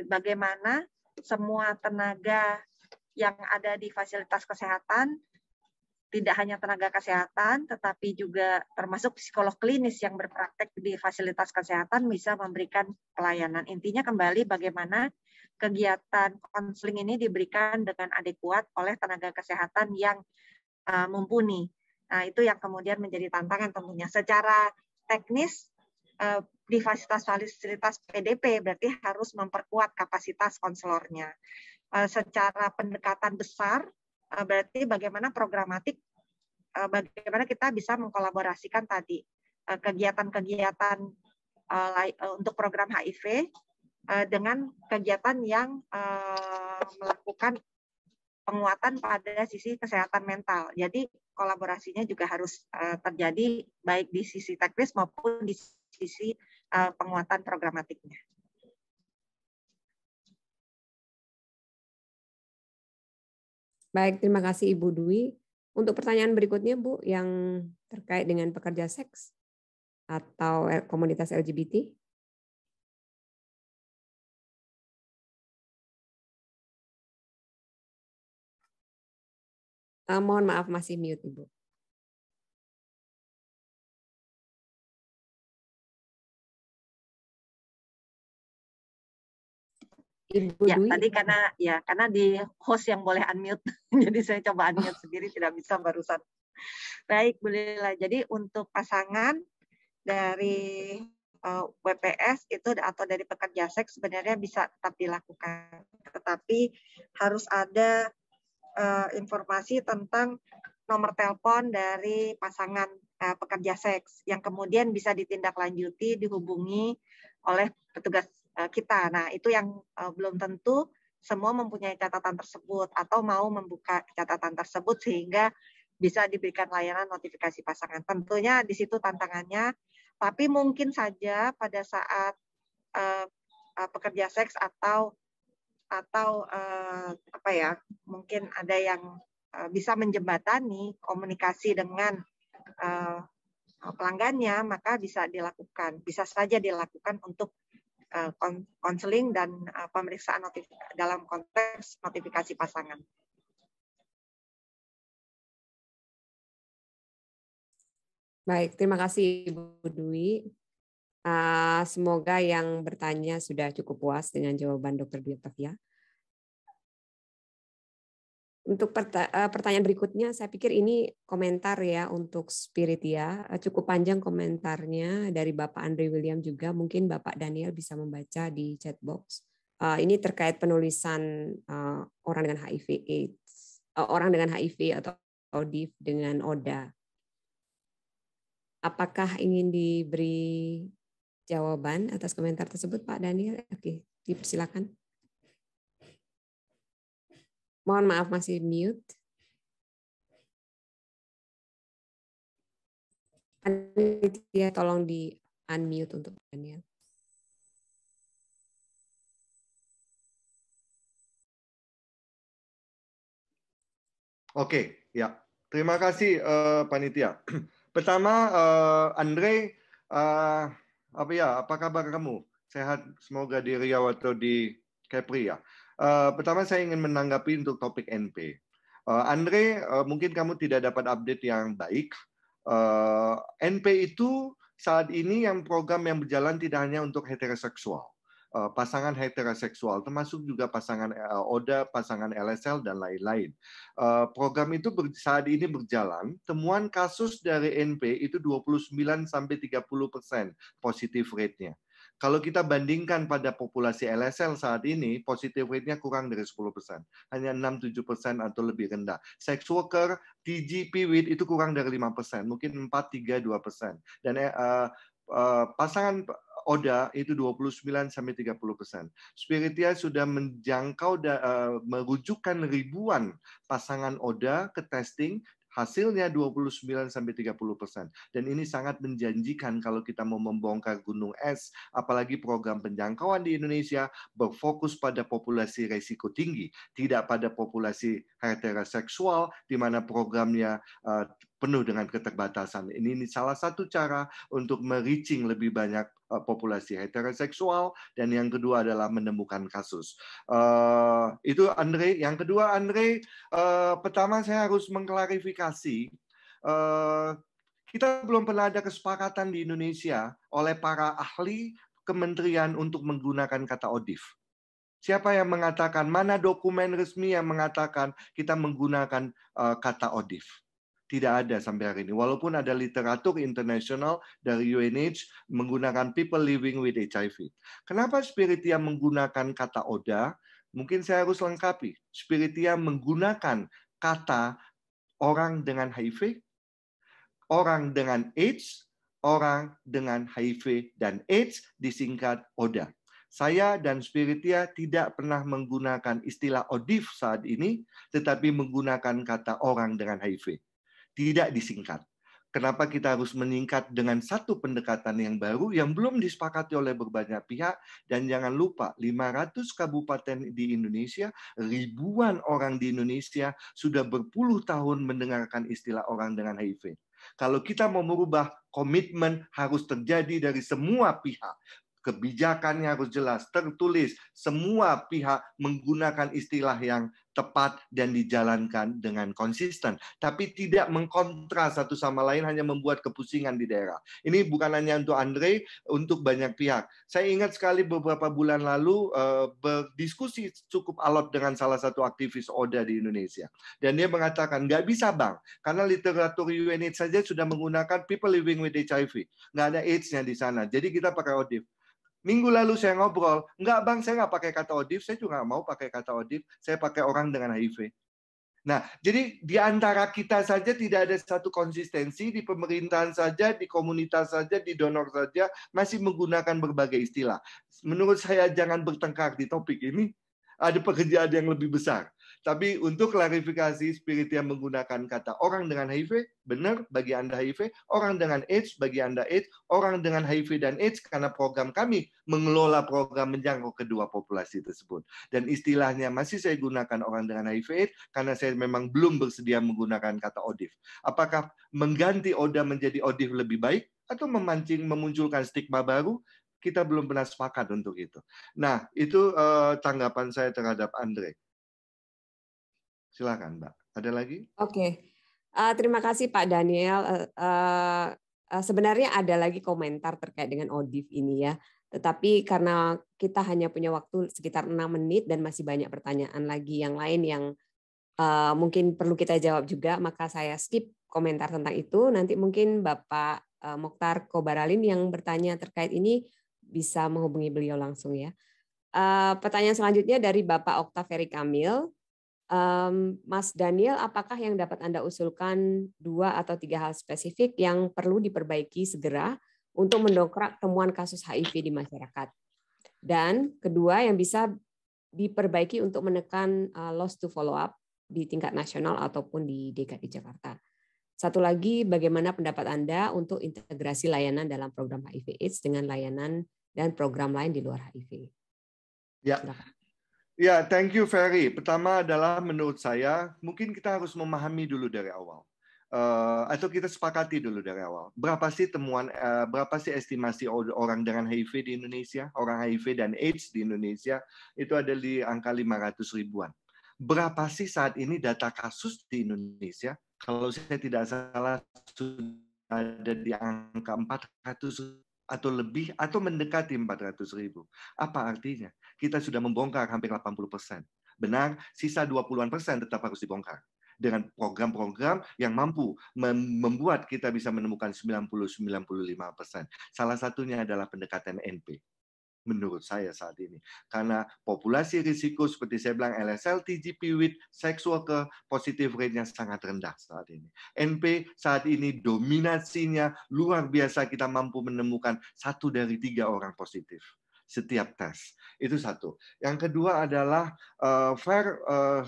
bagaimana semua tenaga yang ada di fasilitas kesehatan, tidak hanya tenaga kesehatan, tetapi juga termasuk psikolog klinis yang berpraktek di fasilitas kesehatan bisa memberikan pelayanan. Intinya kembali bagaimana kegiatan konseling ini diberikan dengan adekuat oleh tenaga kesehatan yang mumpuni. Nah, itu yang kemudian menjadi tantangan tentunya. Secara teknis, di fasilitas PDP berarti harus memperkuat kapasitas konselornya. Secara pendekatan besar, berarti bagaimana programatik, bagaimana kita bisa mengkolaborasikan tadi kegiatan-kegiatan untuk program HIV dengan kegiatan yang melakukan penguatan pada sisi kesehatan mental. Jadi kolaborasinya juga harus terjadi baik di sisi teknis maupun di sisi penguatan programatiknya. Baik, terima kasih Ibu Dwi. Untuk pertanyaan berikutnya Bu, yang terkait dengan pekerja seks atau komunitas LGBT. Mohon maaf masih mute Ibu. Ibu ya, Dwi. Tadi karena di host yang boleh unmute, jadi saya coba unmute sendiri, tidak bisa barusan. Baik, Bu Lila. Jadi untuk pasangan dari WPS itu atau dari pekerja seks sebenarnya bisa tetap dilakukan, tetapi harus ada informasi tentang nomor telepon dari pasangan pekerja seks yang kemudian bisa ditindaklanjuti, dihubungi oleh petugas kita. Nah, itu yang belum tentu semua mempunyai catatan tersebut atau mau membuka catatan tersebut sehingga bisa diberikan layanan notifikasi pasangan. Tentunya di situ tantangannya, tapi mungkin saja pada saat pekerja seks atau apa ya, mungkin ada yang bisa menjembatani komunikasi dengan pelanggannya, maka bisa saja dilakukan untuk konseling dan pemeriksaan dalam konteks notifikasi pasangan. Baik, terima kasih Ibu Dwi. Semoga yang bertanya sudah cukup puas dengan jawaban Dr. Dwi Octavia. Untuk pertanyaan berikutnya, saya pikir ini komentar ya untuk Spiritia. Cukup panjang komentarnya dari Bapak Andre William juga. Mungkin Bapak Daniel bisa membaca di chat box. Ini terkait penulisan orang dengan HIV/AIDS, orang dengan HIV atau ODIF dengan ODA. Apakah ingin diberi jawaban atas komentar tersebut, Pak Daniel? Oke, silakan. Mohon maaf masih mute. Panitia tolong di unmute untuk Daniel. Oke, ya. Terima kasih panitia. Pertama, Andre, apa kabar kamu? Sehat semoga di Riau atau di Kepri ya. Pertama saya ingin menanggapi untuk topik NP. Andre, mungkin kamu tidak dapat update yang baik. NP itu saat ini yang program yang berjalan tidak hanya untuk heteroseksual, pasangan heteroseksual, termasuk juga pasangan ODA, pasangan LSL, dan lain-lain. Program itu saat ini berjalan, temuan kasus dari NP itu 29-30% positif rate-nya. Kalau kita bandingkan pada populasi LSL saat ini, positif rate-nya kurang dari 10%. Hanya 6-7% atau lebih rendah. Sex worker, TG, PWID itu kurang dari 5%. Mungkin 4-3-2%. Dan pasangan ODA itu 29-30%. Spiritia sudah menjangkau, merujukkan ribuan pasangan ODA ke testing, hasilnya 29-30%. Dan ini sangat menjanjikan kalau kita mau membongkar gunung es, apalagi program penjangkauan di Indonesia berfokus pada populasi risiko tinggi, tidak pada populasi heteroseksual, di mana programnya penuh dengan keterbatasan. Ini salah satu cara untuk me-reaching lebih banyak populasi heteroseksual, dan yang kedua adalah menemukan kasus. Itu Andre. Yang kedua, Andre, pertama saya harus mengklarifikasi, kita belum pernah ada kesepakatan di Indonesia oleh para ahli kementerian untuk menggunakan kata ODIF. Siapa yang mengatakan, mana dokumen resmi yang mengatakan kita menggunakan kata ODIF? Tidak ada sampai hari ini. Walaupun ada literatur internasional dari UNH menggunakan people living with HIV. Kenapa Spiritia menggunakan kata ODA? Mungkin saya harus lengkapi. Spiritia menggunakan kata orang dengan HIV, orang dengan AIDS, orang dengan HIV dan AIDS disingkat ODA. Saya dan Spiritia tidak pernah menggunakan istilah ODIF saat ini, tetapi menggunakan kata orang dengan HIV. Tidak disingkat. Kenapa kita harus meningkat dengan satu pendekatan yang baru yang belum disepakati oleh berbanyak pihak, dan jangan lupa 500 kabupaten di Indonesia, ribuan orang di Indonesia sudah berpuluh tahun mendengarkan istilah orang dengan HIV. Kalau kita mau merubah, komitmen harus terjadi dari semua pihak. Kebijakannya harus jelas, tertulis, semua pihak menggunakan istilah yang tepat dan dijalankan dengan konsisten. Tapi tidak mengkontra satu sama lain, hanya membuat kepusingan di daerah. Ini bukan hanya untuk Andre, untuk banyak pihak. Saya ingat sekali beberapa bulan lalu berdiskusi cukup alot dengan salah satu aktivis ODA di Indonesia. Dan dia mengatakan, nggak bisa Bang, karena literatur UNH saja sudah menggunakan people living with HIV. Nggak ada AIDS-nya di sana, jadi kita pakai ODIF. Minggu lalu saya ngobrol, enggak Bang, saya nggak pakai kata ODIF, saya juga nggak mau pakai kata ODIF, saya pakai orang dengan HIV. Nah, jadi di antara kita saja tidak ada satu konsistensi, di pemerintahan saja, di komunitas saja, di donor saja, masih menggunakan berbagai istilah. Menurut saya jangan bertengkar di topik ini. Ada pekerjaan yang lebih besar. Tapi untuk klarifikasi, Spiritia menggunakan kata orang dengan HIV, benar bagi Anda HIV, orang dengan AIDS bagi Anda AIDS, orang dengan HIV dan AIDS, karena program kami mengelola program menjangkau kedua populasi tersebut. Dan istilahnya masih saya gunakan orang dengan HIV AIDS, karena saya memang belum bersedia menggunakan kata ODIF. Apakah mengganti ODA menjadi ODIF lebih baik, atau memunculkan stigma baru? Kita belum pernah sepakat untuk itu. Nah, itu tanggapan saya terhadap Andre. Silakan, Mbak. Ada lagi? Oke. Terima kasih Pak Daniel. Sebenarnya ada lagi komentar terkait dengan ODIF ini ya. Tetapi karena kita hanya punya waktu sekitar 6 menit dan masih banyak pertanyaan lagi yang lain yang mungkin perlu kita jawab juga, maka saya skip komentar tentang itu. Nanti mungkin Bapak Mokhtar Kobaralin yang bertanya terkait ini bisa menghubungi beliau langsung ya. Pertanyaan selanjutnya dari Bapak Oktaveri Kamil. Mas Daniel, apakah yang dapat Anda usulkan 2 atau 3 hal spesifik yang perlu diperbaiki segera untuk mendongkrak temuan kasus HIV di masyarakat? Dan kedua, yang bisa diperbaiki untuk menekan loss to follow up di tingkat nasional ataupun di DKI Jakarta. Satu lagi, bagaimana pendapat Anda untuk integrasi layanan dalam program HIV/AIDS dengan layanan dan program lain di luar HIV? Ya. Ya, thank you Ferry. Pertama adalah menurut saya mungkin kita harus memahami dulu dari awal, atau kita sepakati dulu dari awal. Berapa sih temuan, berapa sih estimasi orang dengan HIV di Indonesia, orang HIV dan AIDS di Indonesia itu ada di angka 500 ribuan. Berapa sih saat ini data kasus di Indonesia? Kalau saya tidak salah sudah ada di angka 400 atau lebih, atau mendekati 400.000. Apa artinya? Kita sudah membongkar hampir 80%. Benar, sisa 20-an% tetap harus dibongkar. Dengan program-program yang mampu membuat kita bisa menemukan 90-95%. Salah satunya adalah pendekatan NP. Menurut saya saat ini. Karena populasi risiko seperti saya bilang LSL, TGP with sex worker, positive rate-nya sangat rendah saat ini. NP saat ini dominasinya luar biasa, kita mampu menemukan 1 dari 3 orang positif setiap tes. Itu satu. Yang kedua adalah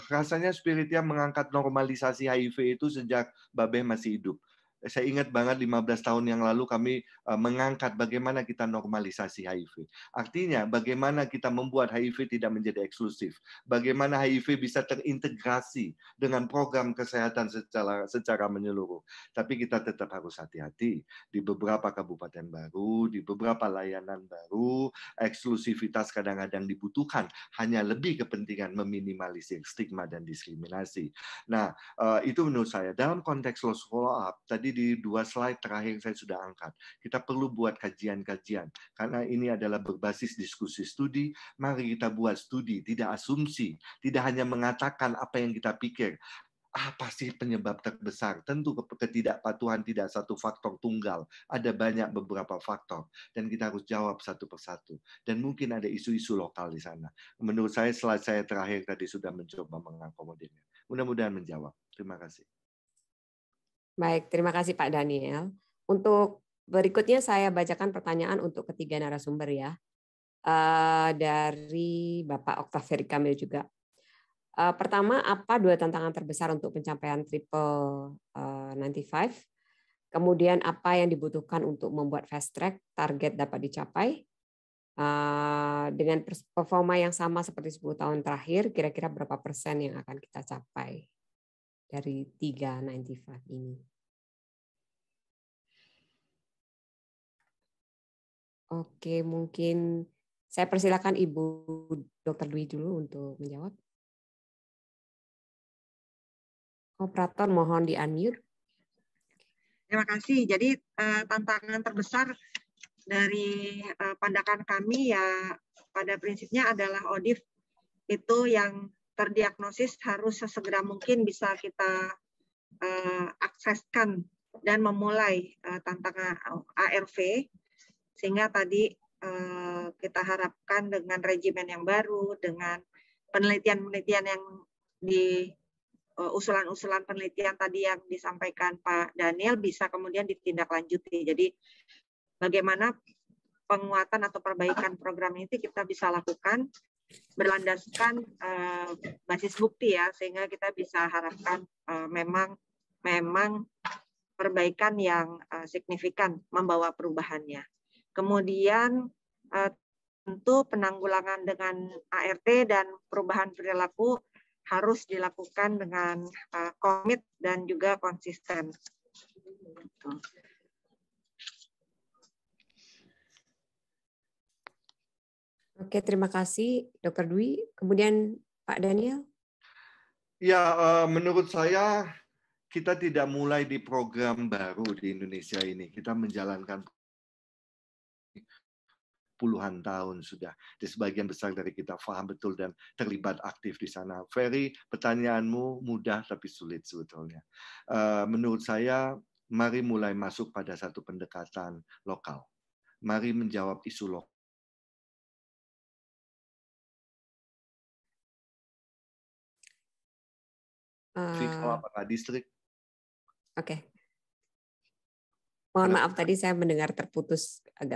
rasanya Spiritia mengangkat normalisasi HIV itu sejak Babeh masih hidup. Saya ingat banget 15 tahun yang lalu kami mengangkat bagaimana kita normalisasi HIV. Artinya bagaimana kita membuat HIV tidak menjadi eksklusif. Bagaimana HIV bisa terintegrasi dengan program kesehatan secara menyeluruh. Tapi kita tetap harus hati-hati. Di beberapa kabupaten baru, di beberapa layanan baru, eksklusivitas kadang-kadang dibutuhkan. Hanya lebih kepentingan meminimalisir stigma dan diskriminasi. Nah, itu menurut saya. Dalam konteks loss follow up, tadi di 2 slide terakhir saya sudah angkat. Kita perlu buat kajian-kajian. Karena ini adalah berbasis diskusi studi, mari kita buat studi, tidak asumsi. Tidak hanya mengatakan apa yang kita pikir. Apa sih penyebab terbesar? Tentu ketidakpatuhan tidak satu faktor tunggal. Ada banyak beberapa faktor. Dan kita harus jawab satu persatu. Dan mungkin ada isu-isu lokal di sana. Menurut saya, slide saya terakhir tadi sudah mencoba mengakomodirnya. Mudah-mudahan menjawab. Terima kasih. Baik, terima kasih Pak Daniel. Untuk berikutnya saya bacakan pertanyaan untuk ketiga narasumber ya. Dari Bapak Oktaveri Kamil juga. Pertama, apa 2 tantangan terbesar untuk pencapaian triple 95? Kemudian apa yang dibutuhkan untuk membuat fast track target dapat dicapai? Dengan performa yang sama seperti 10 tahun terakhir, kira-kira berapa persen yang akan kita capai dari 395 ini? Oke, mungkin saya persilakan Ibu Dr. Dwi dulu untuk menjawab. Operator mohon di-unmute. Terima kasih. Jadi tantangan terbesar dari pandangan kami ya pada prinsipnya adalah ODIF itu yang terdiagnosis harus sesegera mungkin bisa kita akseskan dan memulai tantangan ARV, sehingga tadi kita harapkan dengan regimen yang baru, dengan penelitian-penelitian yang di usulan-usulan penelitian tadi yang disampaikan Pak Daniel bisa kemudian ditindaklanjuti. Jadi bagaimana penguatan atau perbaikan program ini kita bisa lakukan berlandaskan basis bukti ya, sehingga kita bisa harapkan memang perbaikan yang signifikan membawa perubahannya. Kemudian tentu penanggulangan dengan ART dan perubahan perilaku harus dilakukan dengan komit dan juga konsisten. Oke, terima kasih Dr. Dwi. Kemudian Pak Daniel. Ya, menurut saya kita tidak mulai di program baru di Indonesia ini. Kita menjalankan puluhan tahun sudah. Di sebagian besar dari kita paham betul dan terlibat aktif di sana. Ferry, pertanyaanmu mudah tapi sulit sebetulnya. Menurut saya, mari mulai masuk pada satu pendekatan lokal. Mari menjawab isu lokal. Kalau apakah distrik? Oke. Mohon maaf tadi saya mendengar agak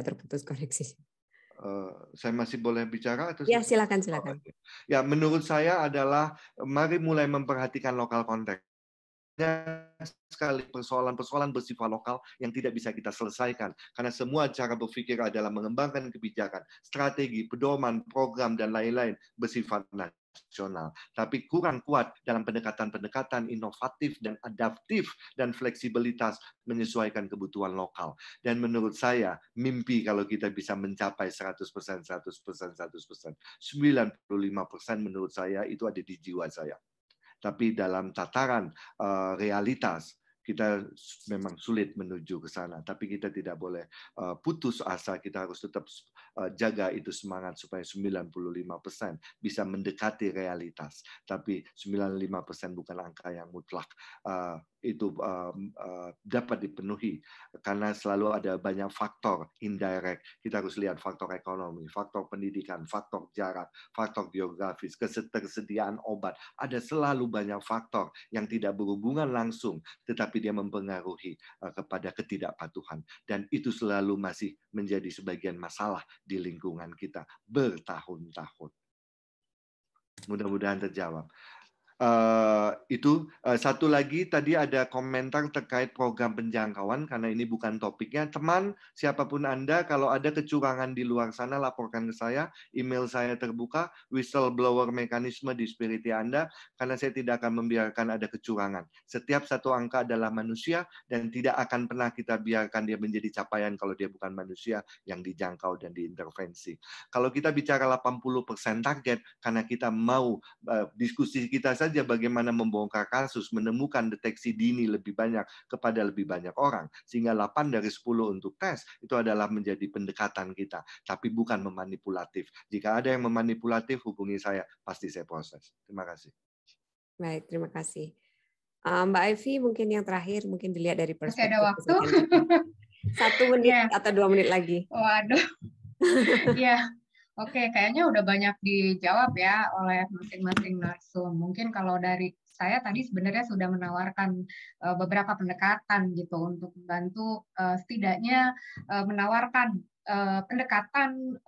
terputus koneksi. Saya masih boleh bicara atau? Ya, silakan. Ya, menurut saya adalah mari mulai memperhatikan lokal konteks. Sekali persoalan-persoalan bersifat lokal yang tidak bisa kita selesaikan karena semua cara berpikir adalah mengembangkan kebijakan, strategi, pedoman, program dan lain-lain bersifat nasional, tapi kurang kuat dalam pendekatan-pendekatan inovatif dan adaptif dan fleksibilitas menyesuaikan kebutuhan lokal. Dan menurut saya, mimpi kalau kita bisa mencapai 100%, 95% menurut saya itu ada di jiwa saya. Tapi dalam tataran realitas, kita memang sulit menuju ke sana. Tapi kita tidak boleh putus asa, kita harus tetap jaga itu semangat supaya 95% bisa mendekati realitas. Tapi 95% bukan angka yang mutlak. Itu dapat dipenuhi karena selalu ada banyak faktor indirect. Kita harus lihat faktor ekonomi, faktor pendidikan, faktor jarak, faktor geografis, ketersediaan obat. Ada selalu banyak faktor yang tidak berhubungan langsung, tetapi dia mempengaruhi kepada ketidakpatuhan. Dan itu selalu masih menjadi sebagian masalah di lingkungan kita bertahun-tahun. Mudah-mudahan terjawab. Itu satu lagi tadi ada komentar terkait program penjangkauan karena ini bukan topiknya. Teman, siapapun Anda, kalau ada kecurangan di luar sana laporkan ke saya. Email saya terbuka, whistleblower mekanisme di Spirity Anda karena saya tidak akan membiarkan ada kecurangan. Setiap satu angka adalah manusia dan tidak akan pernah kita biarkan dia menjadi capaian kalau dia bukan manusia yang dijangkau dan diintervensi. Kalau kita bicara 80% target karena kita mau diskusi kita saja bagaimana membongkar kasus, menemukan deteksi dini lebih banyak kepada lebih banyak orang. Sehingga 8 dari 10 untuk tes, itu adalah menjadi pendekatan kita. Tapi bukan memanipulatif. Jika ada yang memanipulatif, hubungi saya, pasti saya proses. Terima kasih. Baik, terima kasih. Mbak Evi, mungkin yang terakhir, mungkin dilihat dari perspektif. Masih ada waktu? 1 menit atau 2 menit lagi. Waduh. Ya. Oke, kayaknya udah banyak dijawab ya oleh masing-masing narsum. Mungkin kalau dari saya tadi sebenarnya sudah menawarkan beberapa pendekatan gitu untuk membantu setidaknya menawarkan pendekatan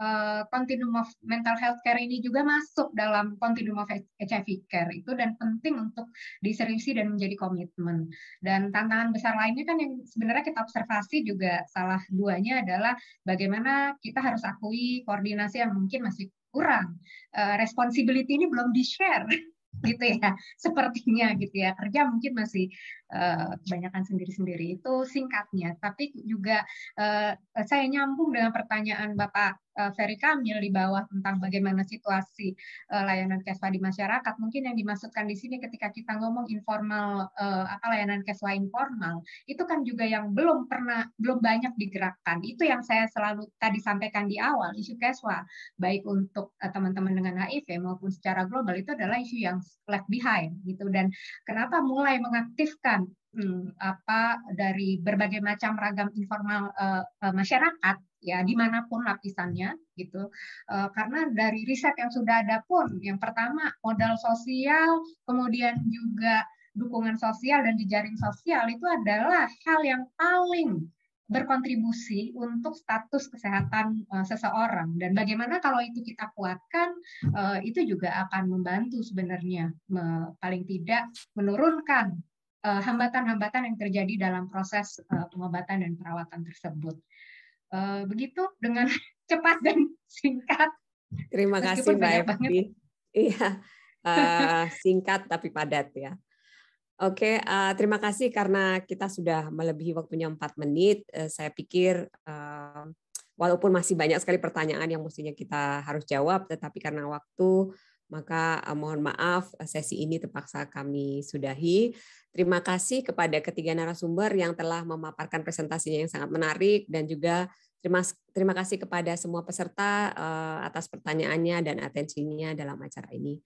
continuum of mental health care ini juga masuk dalam continuum of HIV care itu dan penting untuk diseriusi dan menjadi komitmen. Dan tantangan besar lainnya kan yang sebenarnya kita observasi juga salah duanya adalah bagaimana kita harus akui koordinasi yang mungkin masih kurang. Responsibility ini belum di-share gitu ya, sepertinya gitu ya. Kerja mungkin masih kebanyakan sendiri-sendiri. Itu singkatnya. Tapi juga saya nyambung dengan pertanyaan Bapak Ferry Kamil di bawah tentang bagaimana situasi layanan keswa di masyarakat. Mungkin yang dimaksudkan di sini ketika kita ngomong informal, layanan keswa informal, itu kan juga yang belum banyak digerakkan. Itu yang saya selalu tadi sampaikan di awal, isu keswa, baik untuk teman-teman dengan HIV maupun secara global, itu adalah isu yang left behind gitu. Dan kenapa mulai mengaktifkan dari berbagai macam ragam informal masyarakat ya dimanapun lapisannya gitu, karena dari riset yang sudah ada pun yang pertama modal sosial, kemudian juga dukungan sosial dan jejaring sosial itu adalah hal yang paling berkontribusi untuk status kesehatan seseorang, dan bagaimana kalau itu kita kuatkan, itu juga akan membantu sebenarnya paling tidak menurunkan hambatan-hambatan yang terjadi dalam proses pengobatan dan perawatan tersebut. Begitu dengan cepat dan singkat. Terima kasih Mbak Evi. Iya, singkat tapi padat ya. Oke, terima kasih karena kita sudah melebihi waktunya 4 menit. Saya pikir walaupun masih banyak sekali pertanyaan yang mestinya kita harus jawab, tetapi karena waktu, maka mohon maaf sesi ini terpaksa kami sudahi. Terima kasih kepada ketiga narasumber yang telah memaparkan presentasinya yang sangat menarik, dan juga terima kasih kepada semua peserta atas pertanyaannya dan atensinya dalam acara ini.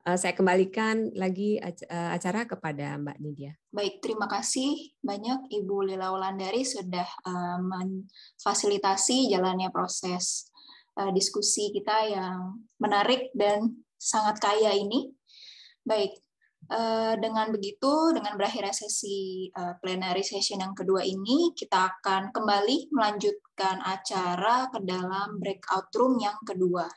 Saya kembalikan lagi acara kepada Mbak Nidia. Baik, terima kasih banyak Ibu Lila Wulandari sudah memfasilitasi jalannya proses diskusi kita yang menarik dan sangat kaya ini. Baik, dengan begitu, dengan berakhirnya sesi plenary session yang kedua ini, kita akan kembali melanjutkan acara ke dalam breakout room yang kedua.